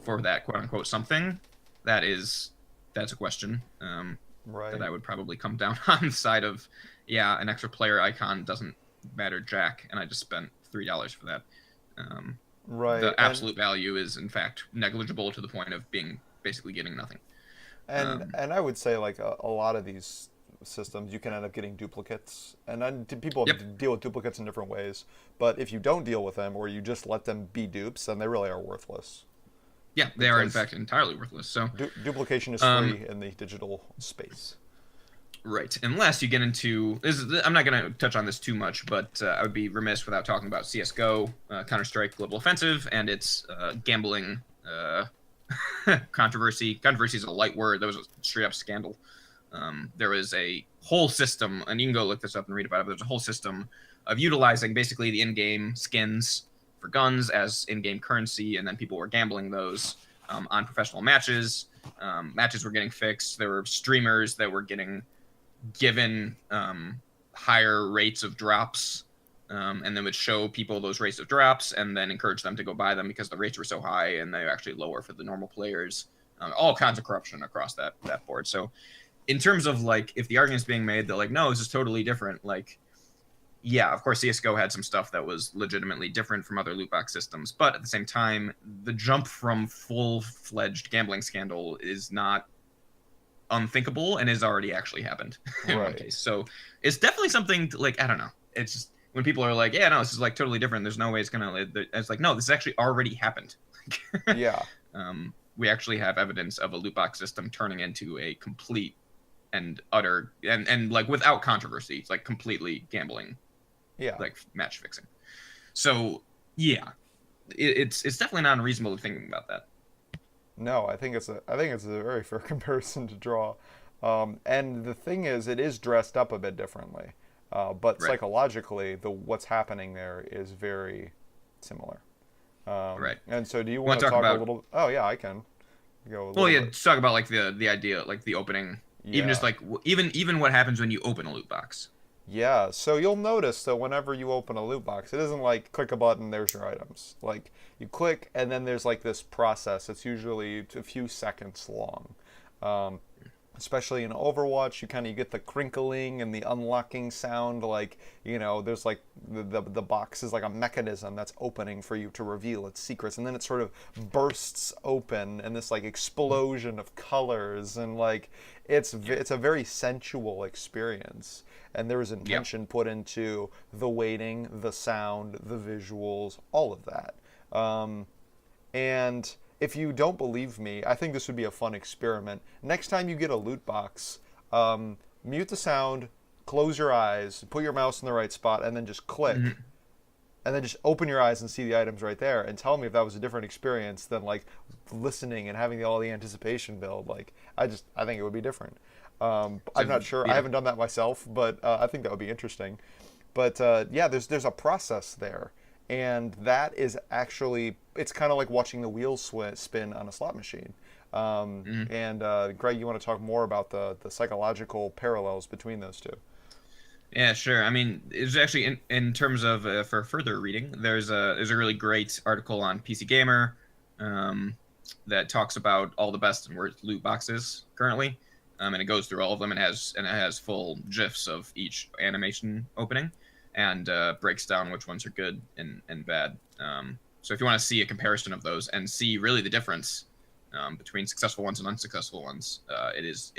S1: for that quote unquote something, that's a question.
S2: Right.
S1: That I would probably come down on the side of, yeah, an extra player icon doesn't matter jack, and I just spent $3 for that.
S2: Right.
S1: The absolute value is in fact negligible to the point of being basically getting nothing.
S2: And I would say like a lot of these systems you can end up getting duplicates, and then people
S1: Yep.
S2: deal with duplicates in different ways. But if you don't deal with them or you just let them be dupes, then they really are worthless.
S1: Yeah, they are in fact entirely worthless. So
S2: duplication is free in the digital space.
S1: right, unless you get into this. I'm not going to touch on this too much, but I would be remiss without talking about CS:GO, Counter-Strike Global Offensive, and its gambling controversy. Controversy is a light word. That was a straight up scandal. There was a whole system, and you can go look this up and read about it, but there's a whole system of utilizing basically the in-game skins for guns as in-game currency, and then people were gambling those on professional matches. Matches were getting fixed. There were streamers that were getting given higher rates of drops, and then would show people those rates of drops and then encourage them to go buy them because the rates were so high and they're actually lower for the normal players. All kinds of corruption across that board. So in terms of like, if the argument's being made that like, no, this is totally different, like, yeah, of course CSGO had some stuff that was legitimately different from other loot box systems, but at the same time, the jump from full-fledged gambling scandal is not unthinkable and has already actually happened in one case. So it's definitely something to, like, I don't know. It's just when people are like, yeah, no, this is like totally different. There's no way it's gonna. It's like, no, this actually already happened.
S2: Yeah.
S1: We actually have evidence of a loot box system turning into a complete and utter and like without controversy, it's like completely gambling, like match fixing. So yeah, it's definitely not unreasonable to think about that.
S2: No, I think it's a very fair comparison to draw, and the thing is, it is dressed up a bit differently, but psychologically, what's happening there is very similar.
S1: Right.
S2: And so, do you want to talk a little? Oh yeah, I can go.
S1: Well, yeah, let's talk about like the idea, like the opening, even just like even what happens when you open a loot box.
S2: Yeah, so you'll notice that whenever you open a loot box, it isn't like click a button, there's your items. Like you click, and then there's like this process. It's usually a few seconds long. Especially in Overwatch, you get the crinkling and the unlocking sound. Like, there's like the box is like a mechanism that's opening for you to reveal its secrets, and then it sort of bursts open, and this like explosion of colors, and like it's a very sensual experience. And there was intention put into the waiting, the sound, the visuals, all of that. And if you don't believe me, I think this would be a fun experiment. Next time you get a loot box, mute the sound, close your eyes, put your mouse in the right spot, and then just click. Mm-hmm. And then just open your eyes and see the items right there, and tell me if that was a different experience than like listening and having all the anticipation build. Like I think it would be different. I'm not sure. I haven't done that myself, but I think that would be interesting. But yeah, there's a process there, and that is actually, it's kind of like watching the wheels spin on a slot machine. And Greg, you want to talk more about the psychological parallels between those two?
S1: Yeah, sure. I mean, it's actually in terms of for further reading, there's a really great article on PC Gamer that talks about all the best and worst loot boxes currently. And it goes through all of them and it has full GIFs of each animation opening and breaks down which ones are good and bad. So if you want to see a comparison of those and see really the difference between successful ones and unsuccessful ones, it's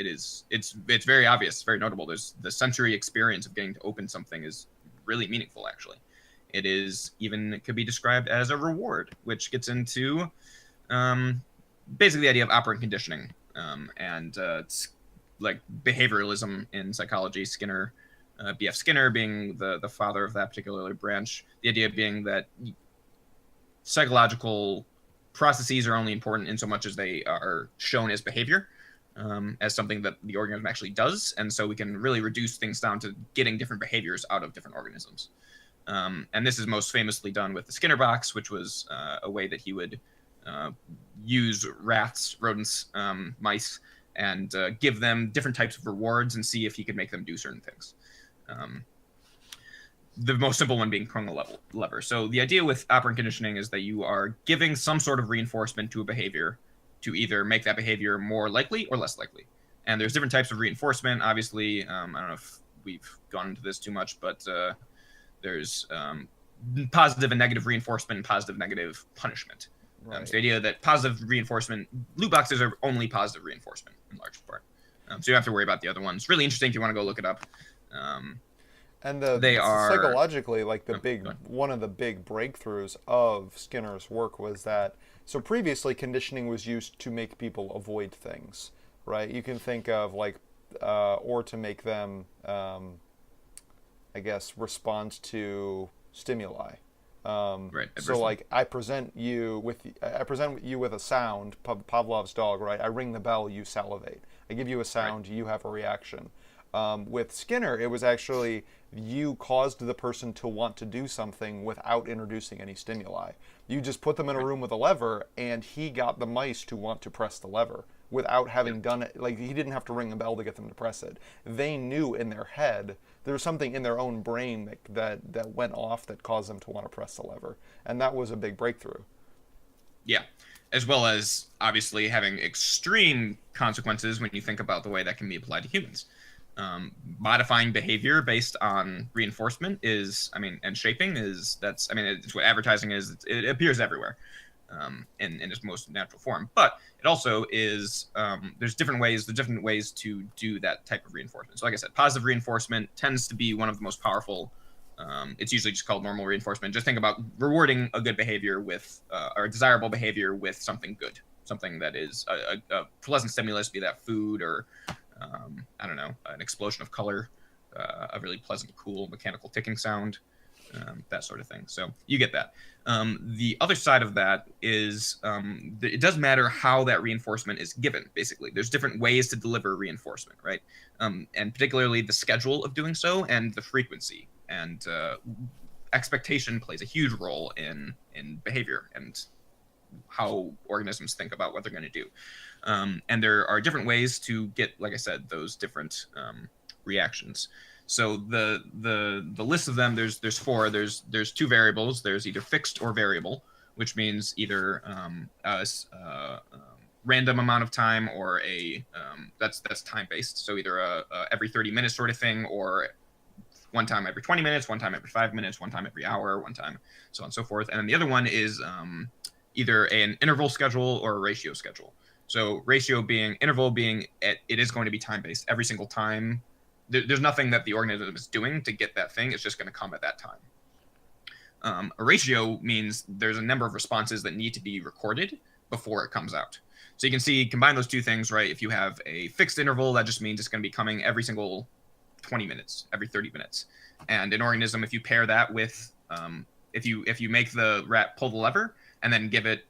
S1: very obvious, it's very notable. There's the sensory experience of getting to open something is really meaningful. Actually, it could be described as a reward, which gets into basically the idea of operant conditioning and it's like behavioralism in psychology. Skinner, B.F. Skinner being the father of that particular branch. The idea being that psychological processes are only important in so much as they are shown as behavior, as something that the organism actually does. And so we can really reduce things down to getting different behaviors out of different organisms. And this is most famously done with the Skinner box, which was a way that he would use rats, rodents, mice, and give them different types of rewards and see if he could make them do certain things. The most simple one being pulling a lever. So the idea with operant conditioning is that you are giving some sort of reinforcement to a behavior to either make that behavior more likely or less likely. And there's different types of reinforcement. Obviously, I don't know if we've gone into this too much, but there's positive and negative reinforcement and positive negative punishment.
S2: Right.
S1: So the idea that positive reinforcement, loot boxes are only positive reinforcement in large part. So you don't have to worry about the other ones. Really interesting if you want to go look it up.
S2: And
S1: They are
S2: psychologically, like
S1: go ahead.
S2: one of the big breakthroughs of Skinner's work was that, so previously conditioning was used to make people avoid things, right? You can think of like, or to make them, I guess, respond to stimuli.
S1: Right.
S2: So like I present you with a sound, Pavlov's dog, right? I ring the bell, you salivate. I give you a sound, you have a reaction. With Skinner, it was actually you caused the person to want to do something without introducing any stimuli. You just put them in a room with a lever, and he got the mice to want to press the lever without having done it. Like, he didn't have to ring a bell to get them to press it. They knew in their head, there was something in their own brain that went off that caused them to want to press the lever. And that was a big breakthrough.
S1: Yeah. As well as obviously having extreme consequences when you think about the way that can be applied to humans. Modifying behavior based on reinforcement and shaping it's what advertising is. It appears everywhere in its most natural form. But it also is, there's different ways to do that type of reinforcement. So like I said, positive reinforcement tends to be one of the most powerful. It's usually just called normal reinforcement. Just think about rewarding a good behavior with, or a desirable behavior with something good, something that is a pleasant stimulus, be that food or I don't know, an explosion of color, a really pleasant, cool mechanical ticking sound, that sort of thing. So you get that. The other side of that is it does matter how that reinforcement is given, basically. There's different ways to deliver reinforcement, right? And particularly the schedule of doing so and the frequency. And expectation plays a huge role in behavior and how organisms think about what they're going to do. And there are different ways to get, like I said, those different reactions. So the list of them, there's four. There's two variables. There's either fixed or variable, which means either random amount of time or that's time based. So either a every 30 minutes sort of thing, or one time every 20 minutes, one time every 5 minutes, one time every hour, one time so on and so forth. And then the other one is either an interval schedule or a ratio schedule. So interval being it is going to be time based every single time. There's nothing that the organism is doing to get that thing. It's just going to come at that time. A ratio means there's a number of responses that need to be recorded before it comes out. So you can combine those two things, right? If you have a fixed interval, that just means it's going to be coming every single 20 minutes, every 30 minutes. And an organism, if you pair that with, if you make the rat pull the lever and then give it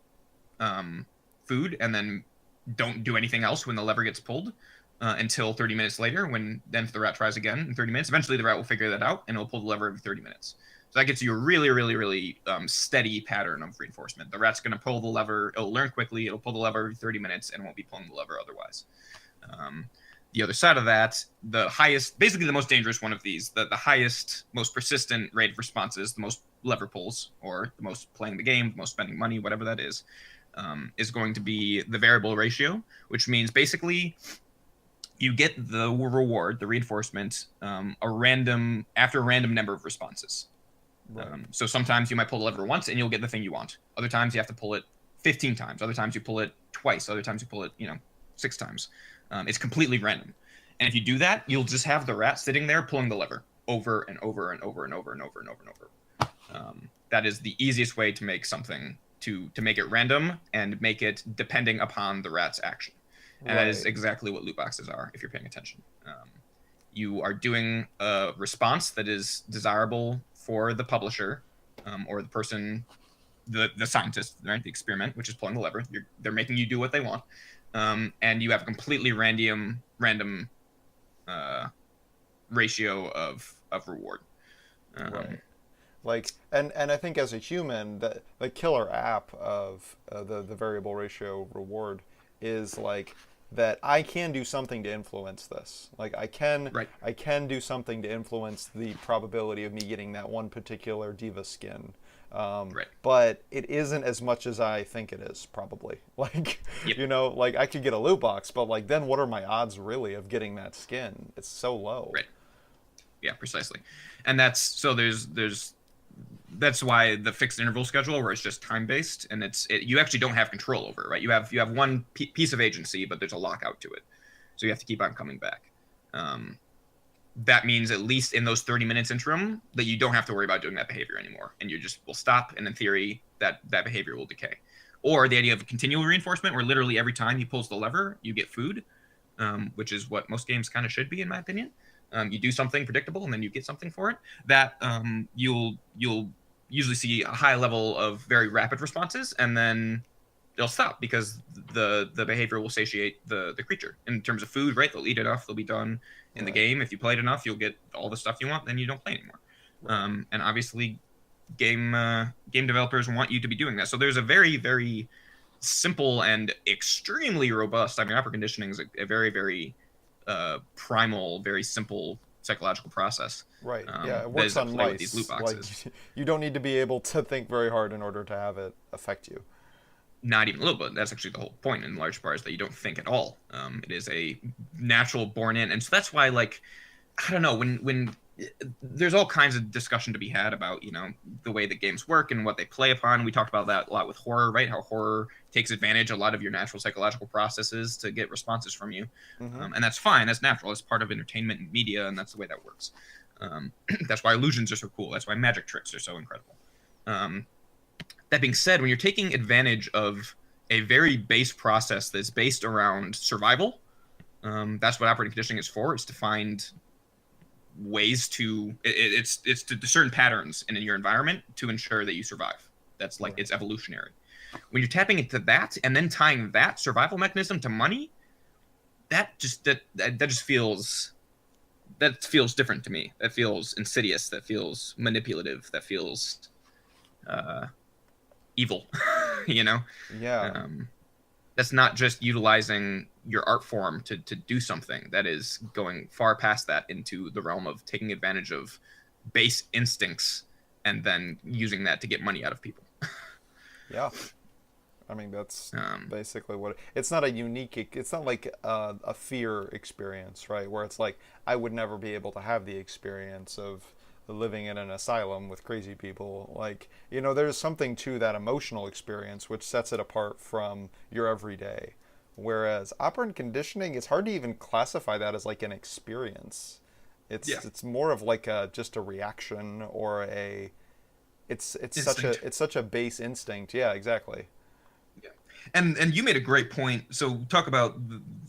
S1: food and then don't do anything else when the lever gets pulled until 30 minutes later, if the rat tries again in 30 minutes, eventually the rat will figure that out and it'll pull the lever every 30 minutes. So that gets you a really, really, really steady pattern of reinforcement. The rat's going to pull the lever. It'll learn quickly. It'll pull the lever every 30 minutes and won't be pulling the lever otherwise. The other side of that, the highest, basically the most dangerous one of these, the highest, most persistent rate of responses, the most lever pulls, or the most playing the game, the most spending money, whatever that is going to be the variable ratio, which means basically you get the reward, the reinforcement, after a random number of responses. Right. So sometimes you might pull the lever once and you'll get the thing you want. Other times you have to pull it 15 times. Other times you pull it twice. Other times you pull it, 6 times. It's completely random. And if you do that, you'll just have the rat sitting there pulling the lever over and over and over and over and over and over and over. That is the easiest way to make something, to make it random and make it depending upon the rat's action. And that is exactly what loot boxes are, if you're paying attention. You are doing a response that is desirable for the publisher or the person, the scientist, right? The experiment, which is pulling the lever. They're making you do what they want. And you have a completely random ratio of reward.
S2: Like, and I think as a human, the killer app of the variable ratio reward is like that I can do something to influence this. Like
S1: Right.
S2: I can do something to influence the probability of me getting that one particular diva skin.
S1: Right.
S2: But it isn't as much as I think it is, probably. Like,
S1: Yep.
S2: like I could get a loot box, but like then what are my odds really of getting that skin? It's so low.
S1: Right. Yeah, precisely. And that's so there's that's why the fixed interval schedule, where it's just time based, and you actually don't have control over it, right? You have one piece of agency, but there's a lockout to it, so you have to keep on coming back. That means at least in those 30 minutes interim that you don't have to worry about doing that behavior anymore, and you just will stop, and in theory that behavior will decay. Or the idea of continual reinforcement, where literally every time he pulls the lever you get food, which is what most games kind of should be, in my opinion. You do something predictable and then you get something for it. That you'll usually see a high level of very rapid responses, and then they'll stop because the behavior will satiate the creature in terms of food. Right? They'll eat enough. They'll be done in the game. If you played enough, you'll get all the stuff you want. Then you don't play anymore. And obviously, game developers want you to be doing that. So there's a very, very simple and extremely robust. I mean, upper conditioning is a very, very primal, very simple psychological process.
S2: Right. Yeah, it works on mice.
S1: These loot boxes.
S2: Like, you don't need to be able to think very hard in order to have it affect you.
S1: Not even a little bit. That's actually the whole point in large part, is that you don't think at all. It is a natural born in, and so that's why, like, I don't know, when there's all kinds of discussion to be had about, the way that games work and what they play upon. We talked about that a lot with horror, right? How horror takes advantage of a lot of your natural psychological processes to get responses from you. And that's fine. That's natural. It's part of entertainment and media, and that's the way that works. That's why illusions are so cool. That's why magic tricks are so incredible. That being said, when you're taking advantage of a very base process that's based around survival, that's what operating conditioning is for. It's to find ways to it's to discern patterns in your environment to ensure that you survive. That's like, it's evolutionary. When you're tapping into that and then tying that survival mechanism to money, that just feels different to me. That feels insidious. That feels manipulative. That feels evil.
S2: Yeah.
S1: That's not just utilizing your art form to do something. That is going far past that into the realm of taking advantage of base instincts and then using that to get money out of people.
S2: Yeah. I mean, that's basically what it's not a unique, it's not like a fear experience, right? Where it's like, I would never be able to have the experience of living in an asylum with crazy people. Like, there's something to that emotional experience which sets it apart from your everyday. Whereas operant conditioning, it's hard to even classify that as like an experience. It's more of like just a reaction or it's such a base instinct. Yeah, exactly.
S1: Yeah. And you made a great point. So talk about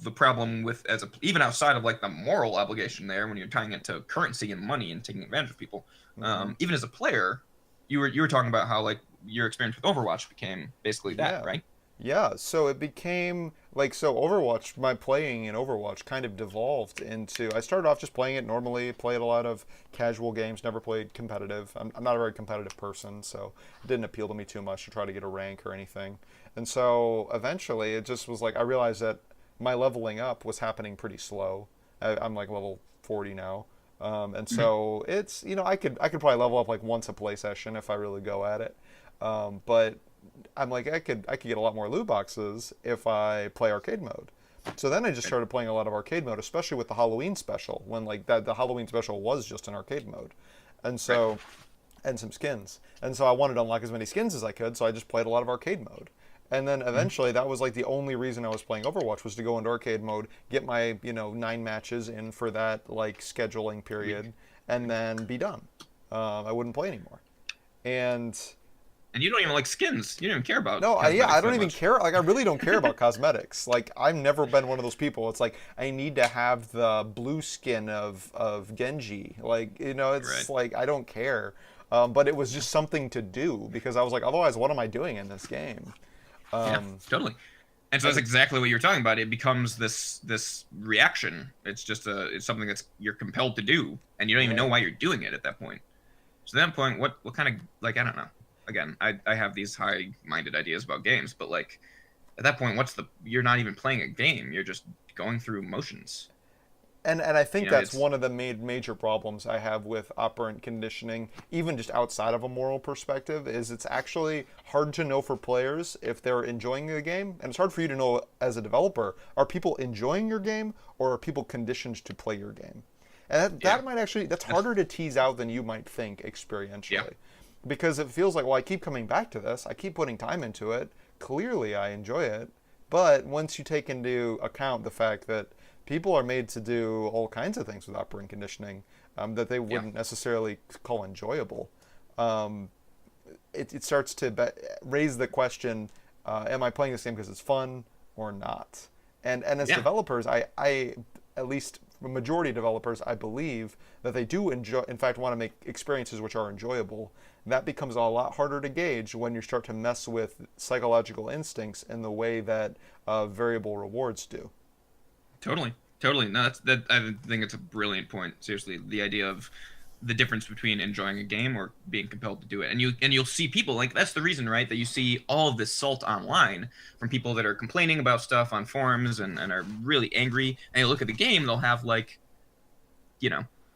S1: the problem with, even outside of like the moral obligation there, when you're tying it to currency and money and taking advantage of people. Even as a player, you were talking about how like your experience with Overwatch became basically that, right?
S2: Yeah, so it became like, Overwatch, my playing in Overwatch kind of devolved into, I started off just playing it normally, played a lot of casual games, never played competitive. I'm not a very competitive person, so it didn't appeal to me too much to try to get a rank or anything. And so eventually it just was like, I realized that my leveling up was happening pretty slow. I'm like level 40 now. And so it's, I could probably level up like once a play session if I really go at it. But I'm like, I could get a lot more loot boxes if I play arcade mode. So then I just started playing a lot of arcade mode, especially with the Halloween special, when like the Halloween special was just an arcade mode. And so, and some skins. And so I wanted to unlock as many skins as I could, so I just played a lot of arcade mode. And then eventually that was like the only reason I was playing Overwatch, was to go into arcade mode, get my, 9 matches in for that like scheduling period, and then be done. I wouldn't play anymore. And
S1: you don't even like skins. You don't even care about.
S2: No, I don't even care. Like, I really don't care about cosmetics. Like, I've never been one of those people. It's like, I need to have the blue skin of Genji. Like, it's like, I don't care. But it was just something to do, because I was like, otherwise, what am I doing in this game?
S1: Yeah, totally. And so that's exactly what you're talking about. It becomes this reaction. It's just it's something you're compelled to do, and you don't even know why you're doing it at that point. So at that point, what kind of, like, I don't know. Again, I have these high-minded ideas about games, but like at that point, you're not even playing a game. You're just going through motions.
S2: And I think that's
S1: It's
S2: one of the major problems I have with operant conditioning, even just outside of a moral perspective, is it's actually hard to know for players if they're enjoying the game, and it's hard for you to know as a developer, are people enjoying your game or are people conditioned to play your game? And
S1: yeah,
S2: that might actually, that's harder to tease out than you might think
S1: yeah,
S2: experientially. Because it feels like, well, I keep coming back to this, I keep putting time into it, clearly I enjoy it, but once you take into account the fact that people are made to do all kinds of things with operant conditioning that they
S1: yeah,
S2: wouldn't necessarily call enjoyable. Um, it starts to raise the question: Am I playing this game because it's fun or not? And as
S1: yeah.
S2: developers, I at least the majority of developers, I believe that they do enjoy. In fact, want to make experiences which are enjoyable. That becomes a lot harder to gauge when you start to mess with psychological instincts in the way that variable rewards do.
S1: Totally, totally. No, that. I think it's a brilliant point. Seriously, the idea of the difference between enjoying a game or being compelled to do it, and you'll see people like that's the reason, right? That you see all of this salt online from people that are complaining about stuff on forums and are really angry, and you look at the game, they'll have like,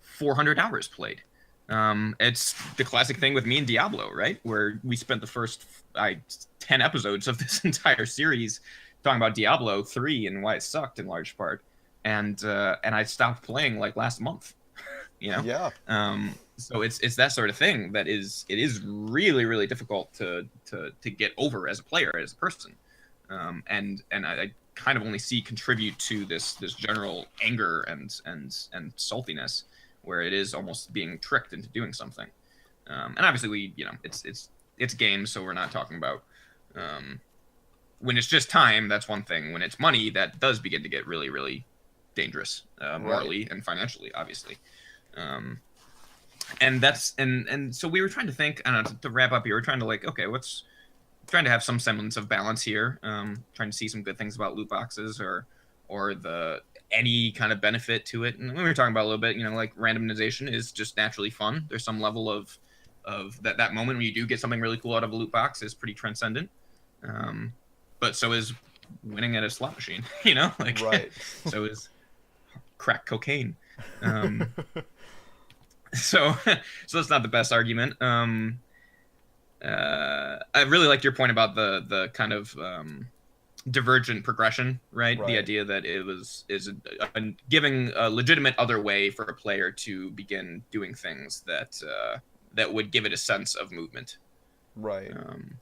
S1: 400 hours played. It's the classic thing with me and Diablo, right? Where we spent the first 10 episodes of this entire series talking about Diablo 3 and why it sucked in large part. And I stopped playing like last month, you know?
S2: Yeah.
S1: So it's that sort of thing that it is really, really difficult to get over as a player, as a person. And I kind of only see contribute to this general anger and saltiness where it is almost being tricked into doing something. And obviously it's games, so we're not talking about when it's just time. That's one thing. When it's money, that does begin to get really, really dangerous,
S2: Right.
S1: morally and financially, obviously. Um, and that's and so we were trying to think. I don't know, to wrap up here. We're trying to like, okay, what's trying to have some semblance of balance here. Trying to see some good things about loot boxes or the any kind of benefit to it. And we were talking about a little bit, like randomization is just naturally fun. There's some level of that moment when you do get something really cool out of a loot box is pretty transcendent. But so is winning at a slot machine, like
S2: Right.
S1: so is crack cocaine. Um, so so that's not the best argument. I really liked your point about the kind of divergent progression, right? The
S2: Right.
S1: idea that giving a legitimate other way for a player to begin doing things that would give it a sense of movement.
S2: Right.
S1: Um,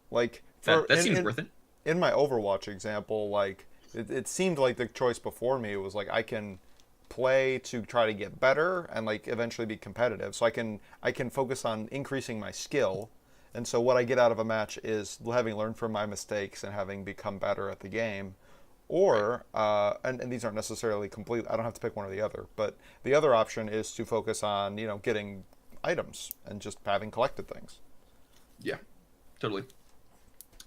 S2: Like for
S1: that seems worth it.
S2: in my Overwatch example, like it seemed like the choice before me was like I can play to try to get better and like eventually be competitive. So I can focus on increasing my skill. And so what I get out of a match is having learned from my mistakes and having become better at the game.
S1: Right.
S2: Or and these aren't necessarily complete. I don't have to pick one or the other. But the other option is to focus on getting items and just having collected things.
S1: Yeah. Totally.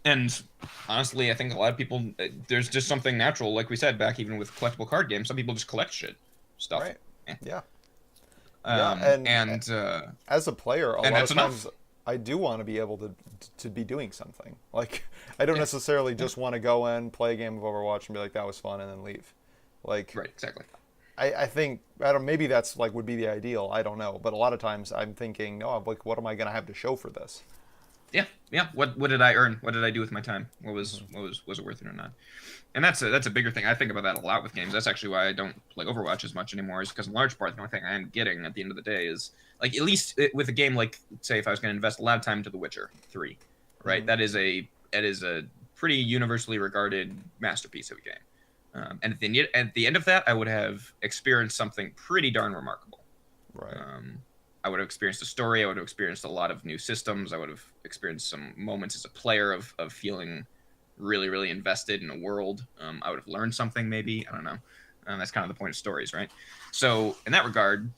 S1: And honestly, I think a lot of people, there's just something natural, like we said back even with collectible card games. Some people just collect stuff.
S2: Right.
S1: Eh.
S2: Yeah. Yeah. And
S1: And
S2: as a player, a
S1: and
S2: lot of
S1: that's
S2: times
S1: enough.
S2: I do want to be able to be doing something. Like I don't
S1: Yeah.
S2: necessarily
S1: Yeah.
S2: just want to go in, play a game of Overwatch, and be like, that was fun, and then leave. Like
S1: Right. Exactly.
S2: I think I don't. Maybe that's like would be the ideal. I don't know. But a lot of times I'm thinking, no, I'm like, what am I gonna have to show for this?
S1: Yeah. Yeah. What did I earn? What did I do with my time? Was it worth it or not? And that's a bigger thing. I think about that a lot with games. That's actually why I don't play Overwatch as much anymore. Is because in large part the only thing I am getting at the end of the day is like at least with a game like say if I was going to invest a lot of time into The Witcher 3, right?
S2: Mm-hmm.
S1: That is a pretty universally regarded masterpiece of a game. And at the end of that, I would have experienced something pretty darn remarkable.
S2: Right.
S1: Um, I would have experienced a story. I would have experienced a lot of new systems. I would have experienced some moments as a player of feeling really, really invested in a world. I would have learned something, maybe. I don't know. That's kind of the point of stories, right? So in that regard,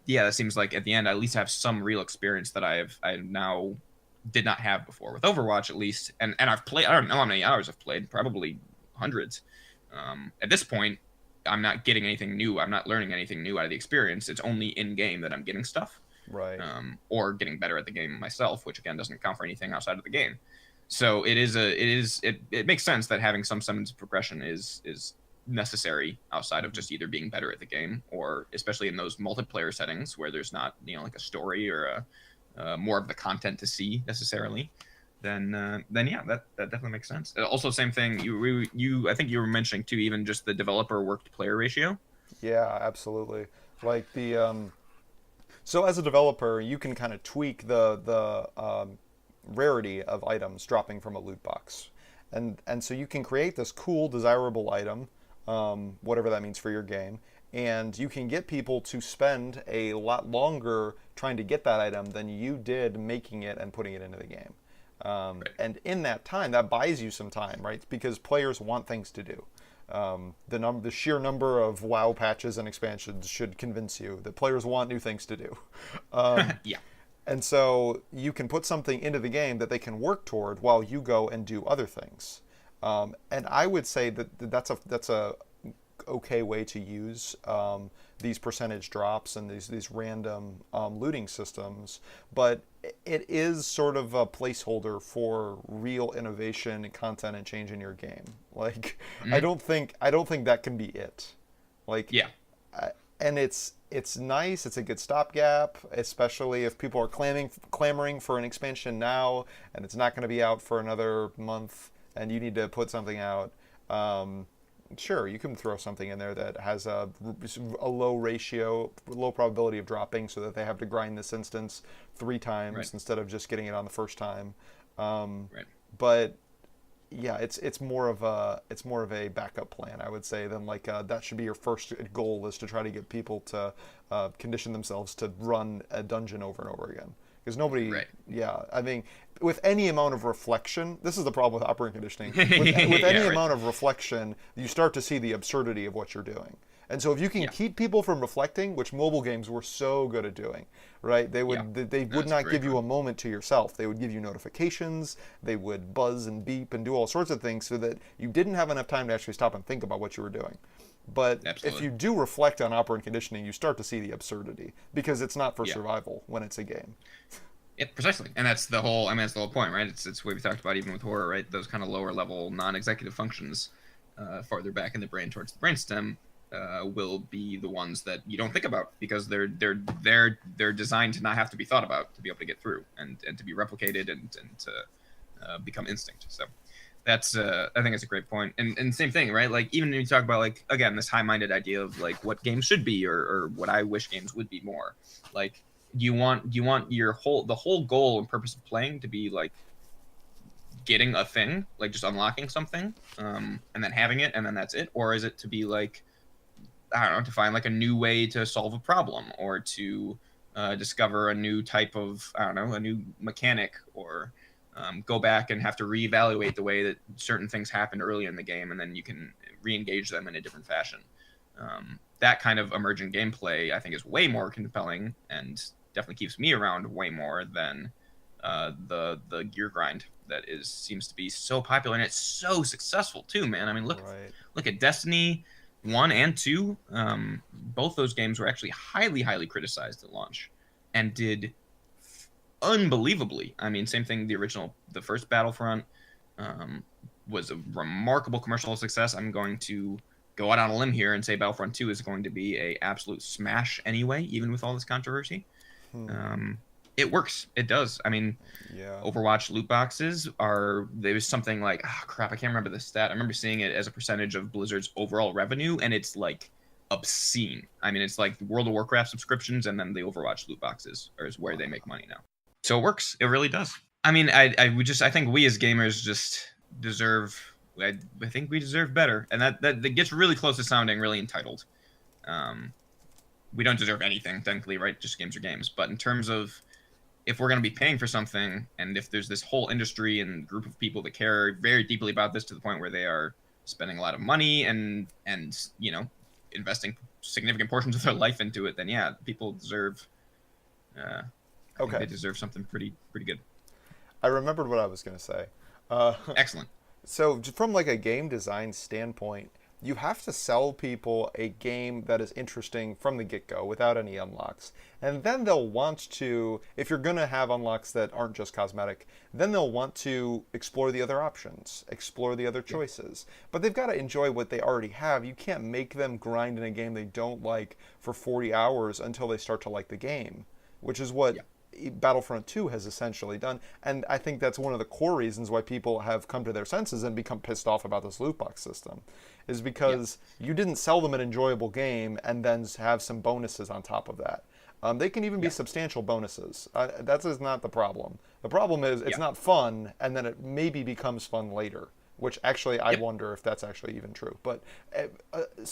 S1: yeah, that seems like at the end, I at least have some real experience that I now did not have before with Overwatch, at least. And I've played. I don't know how many hours I've played. Probably hundreds. At this point, I'm not getting anything new. I'm not learning anything new out of the experience. It's only in game that I'm getting stuff.
S2: Right.
S1: or getting better at the game myself, which again doesn't count for anything outside of the game. So it makes sense that having some semblance of progression is necessary outside of just either being better at the game, or especially in those multiplayer settings where there's not, like a story or more of the content to see necessarily. Then yeah, that definitely makes sense. Also, same thing. I think you were mentioning too, even just the developer work to player ratio.
S2: Yeah, absolutely. Like so as a developer, you can kind of tweak the rarity of items dropping from a loot box, and so you can create this cool, desirable item, whatever that means for your game, and you can get people to spend a lot longer trying to get that item than you did making it and putting it into the game.
S1: Right.
S2: And in that time, that buys you some time, right? Because players want things to do. The sheer number of WoW patches and expansions should convince you that players want new things to do.
S1: Yeah.
S2: And so you can put something into the game that they can work toward while you go and do other things. And I would say that that's a okay way to use these percentage drops and these random looting systems, but it is sort of a placeholder for real innovation and content and change in your game. Like, I
S1: Mm-hmm.
S2: don't think I don't think that can be it. Like,
S1: Yeah.
S2: and it's nice. It's a good stopgap, especially if people are clamoring for an expansion now, and it's not going to be out for another month, and you need to put something out. Sure, you can throw something in there that has a low ratio, low probability of dropping, so that they have to grind this instance 3 times
S1: Right.
S2: instead of just getting it on the first time. Um,
S1: Right.
S2: but yeah, it's more of a backup plan, I would say, than like that should be your first goal, is to try to get people to condition themselves to run a dungeon over and over again. Because nobody,
S1: Right.
S2: yeah, I mean, with any amount of reflection, this is the problem with operant conditioning. With any
S1: Yeah. Right.
S2: amount of reflection, you start to see the absurdity of what you're doing. And so if you can
S1: Yeah.
S2: keep people from reflecting, which mobile games were so good at doing, right?
S1: Yeah.
S2: They would
S1: That's a
S2: not
S1: great
S2: give you
S1: point.
S2: a moment to yourself. They would give you notifications, they would buzz and beep and do all sorts of things so that you didn't have enough time to actually stop and think about what you were doing. But if
S1: Absolutely.
S2: you do reflect on operant conditioning, you start to see the absurdity because it's not for
S1: Yeah.
S2: survival when it's a game.
S1: Yeah, precisely, and that's the whole. I mean, that's the whole point, right? It's what we talked about even with horror, right? Those kind of lower level non-executive functions, farther back in the brain towards the brainstem, will be the ones that you don't think about because they're designed to not have to be thought about to be able to get through and to be replicated and to become instinct. So that's I think it's a great point. And same thing, right? Like even when you talk about like again this high-minded idea of like what games should be or what I wish games would be more like do you want the whole goal and purpose of playing to be like getting a thing, like just unlocking something, and then having it, and then that's it, or is it to be like I don't know, to find like a new way to solve a problem, or to discover a new type of I don't know, a new mechanic, or go back and have to reevaluate the way that certain things happened early in the game, and then you can re-engage them in a different fashion. That kind of emergent gameplay, I think, is way more compelling and definitely keeps me around way more than the gear grind that is seems to be so popular and it's so successful too, man. I mean,
S2: Right.
S1: look at Destiny 1 and 2. Both those games were actually highly criticized at launch and did unbelievably. I mean, same thing. The first Battlefront um, was a remarkable commercial success. I'm going to go out on a limb here and say Battlefront 2 is going to be a absolute smash anyway, even with all this controversy.
S2: Hmm.
S1: Um, it works. It does. I mean,
S2: Yeah.
S1: Overwatch loot boxes are there was something like crap, I can't remember the stat. I remember seeing it as a percentage of Blizzard's overall revenue, and it's like obscene. I mean, it's like World of Warcraft subscriptions, and then the Overwatch loot boxes is where they make money now. So it works. It really does. I mean, I think we as gamers just deserve. I think we deserve better, and that gets really close to sounding really entitled. Um, we don't deserve anything technically, right? Just games are games. But in terms of if we're going to be paying for something, and if there's this whole industry and group of people that care very deeply about this to the point where they are spending a lot of money and investing significant portions of their life into it, then yeah, people deserve. I think
S2: Okay.
S1: they deserve something pretty good.
S2: I remembered what I was going to say. Uh,
S1: Excellent.
S2: so from like a game design standpoint, you have to sell people a game that is interesting from the get-go without any unlocks. And then they'll want to, if you're going to have unlocks that aren't just cosmetic, then they'll want to explore the other options, explore the other choices. But they've got to enjoy what they already have. You can't make them grind in a game they don't like for 40 hours until they start to like the game, which is what Battlefront 2 has essentially done. And I think that's one of the core reasons why people have come to their senses and become pissed off about this loot box system, is because you didn't sell them an enjoyable game and then have some bonuses on top of that. They can even be substantial bonuses. That is not the problem. The problem is it's not fun, and then it maybe becomes fun later, which actually I wonder if that's actually even true. But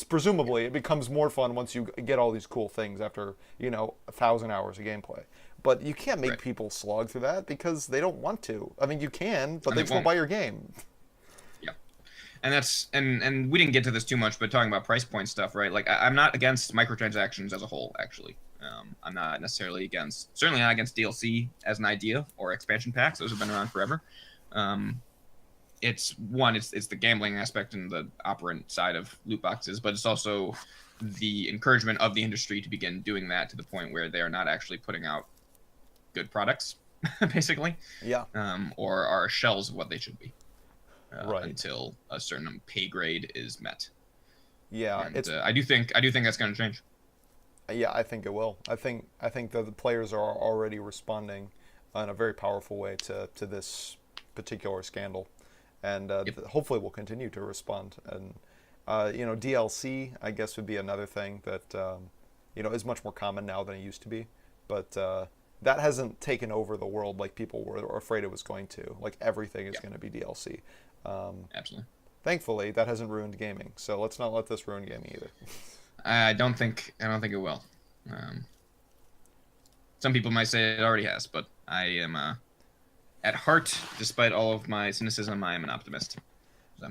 S2: presumably it becomes more fun once you get all these cool things after, 1,000 hours of gameplay. But you can't make people slog through that because they don't want to. I mean, you can, but they just won't buy your game.
S1: Yeah. And that's and we didn't get to this too much, but talking about price point stuff, right? Like I'm not against microtransactions as a whole, actually. I'm not necessarily certainly not against DLC as an idea or expansion packs. Those have been around forever. It's the gambling aspect and the operant side of loot boxes, but it's also the encouragement of the industry to begin doing that to the point where they are not actually putting out good products, basically.
S2: Yeah.
S1: Or are shells of what they should be.
S2: Right.
S1: Until a certain pay grade is met.
S2: Yeah.
S1: And, I do think that's going to change.
S2: Yeah, I think it will. I think that the players are already responding in a very powerful way to this particular scandal, and hopefully will continue to respond. And DLC, I guess, would be another thing that is much more common now than it used to be, but that hasn't taken over the world like people were afraid it was going to. Like everything is going to be DLC.
S1: Absolutely.
S2: Thankfully, that hasn't ruined gaming. So let's not let this ruin gaming either.
S1: I don't think it will. Some people might say it already has, but I am at heart, despite all of my cynicism, I am an optimist. So,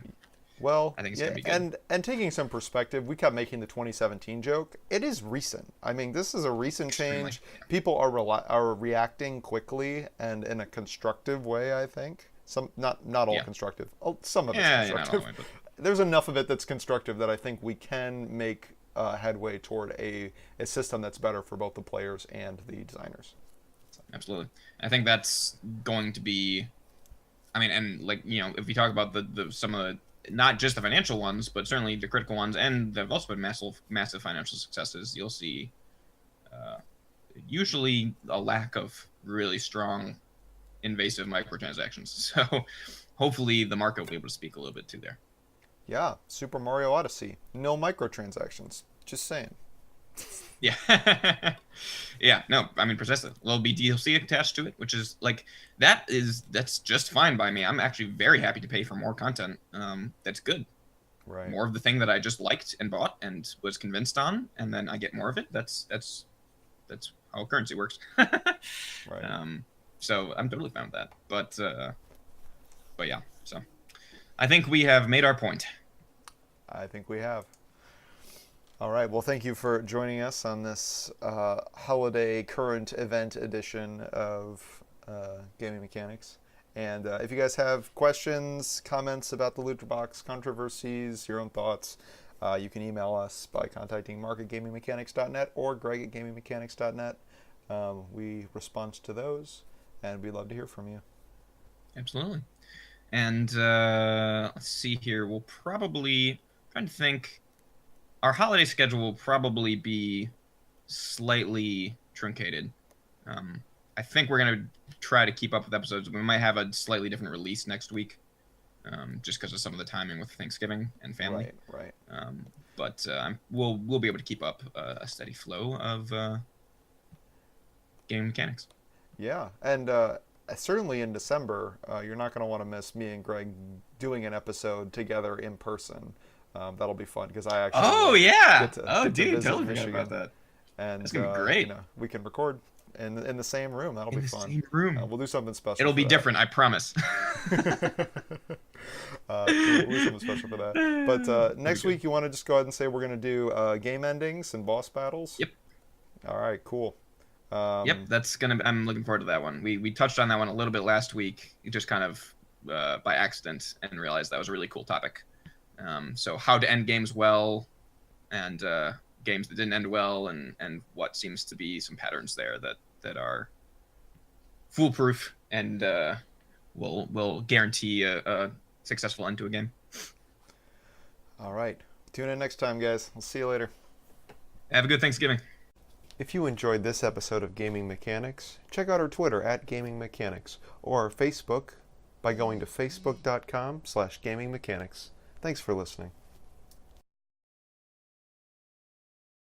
S2: well,
S1: I think it's gonna be good.
S2: And taking some perspective, we kept making the 2017 joke. It is recent. I mean, this is a recent change. People are reacting quickly and in a constructive way, I think. Some not all constructive. Some of it's constructive.
S1: Not all, but
S2: there's enough of it that's constructive that I think we can make headway toward a system that's better for both the players and the designers. So.
S1: Absolutely. I think that's going to be, I mean, and like, if you talk about some of the, not just the financial ones, but certainly the critical ones, and they've also been massive financial successes, you'll see usually a lack of really strong invasive microtransactions. So hopefully the market will be able to speak a little bit too there.
S2: Yeah, Super Mario Odyssey, no microtransactions. Just saying.
S1: Yeah. Yeah, no, I mean, precisely. There'll be DLC attached to it, which is like, that's just fine by me. I'm actually very happy to pay for more content. That's good.
S2: Right.
S1: More of the thing that I just liked and bought and was convinced on, and then I get more of it. That's how currency works.
S2: Right.
S1: So I'm totally fine with that. But yeah, so I think we have made our point.
S2: I think we have. All right. Well, thank you for joining us on this holiday current event edition of Gaming Mechanics. And if you guys have questions, comments about the loot box controversies, your own thoughts, you can email us by contacting mark@gamingmechanics.net or greg@gamingmechanics.net. We respond to those, and we'd love to hear from you.
S1: Absolutely. And let's see here. We'll probably, trying to think, our holiday schedule will probably be slightly truncated. I think we're going to try to keep up with episodes. We might have a slightly different release next week, just because of some of the timing with Thanksgiving and family.
S2: Right.
S1: But we'll be able to keep up a steady flow of Gaming Mechanics.
S2: Yeah, and certainly in December, you're not going to want to miss me and Greg doing an episode together in person. That'll be fun because I actually get to
S1: dude, totally forgot about that.
S2: And
S1: that's gonna be great.
S2: We can record in the same room. That'll be fun.
S1: Same room.
S2: We'll do something special.
S1: It'll be different, I promise.
S2: We'll do something special for that. But next week, you want to just go ahead and say we're going to do game endings and boss battles?
S1: Yep.
S2: All right, cool.
S1: Yep, I'm looking forward to that one. We touched on that one a little bit last week, just kind of by accident, and realized that was a really cool topic. So how to end games well, and games that didn't end well, and what seems to be some patterns there that are foolproof and will guarantee a successful end to a game.
S2: All right. Tune in next time, guys. I'll see you later.
S1: Have a good Thanksgiving.
S2: If you enjoyed this episode of Gaming Mechanics, check out our Twitter @GamingMechanics or our Facebook by going to facebook.com/gamingmechanics. Thanks for listening.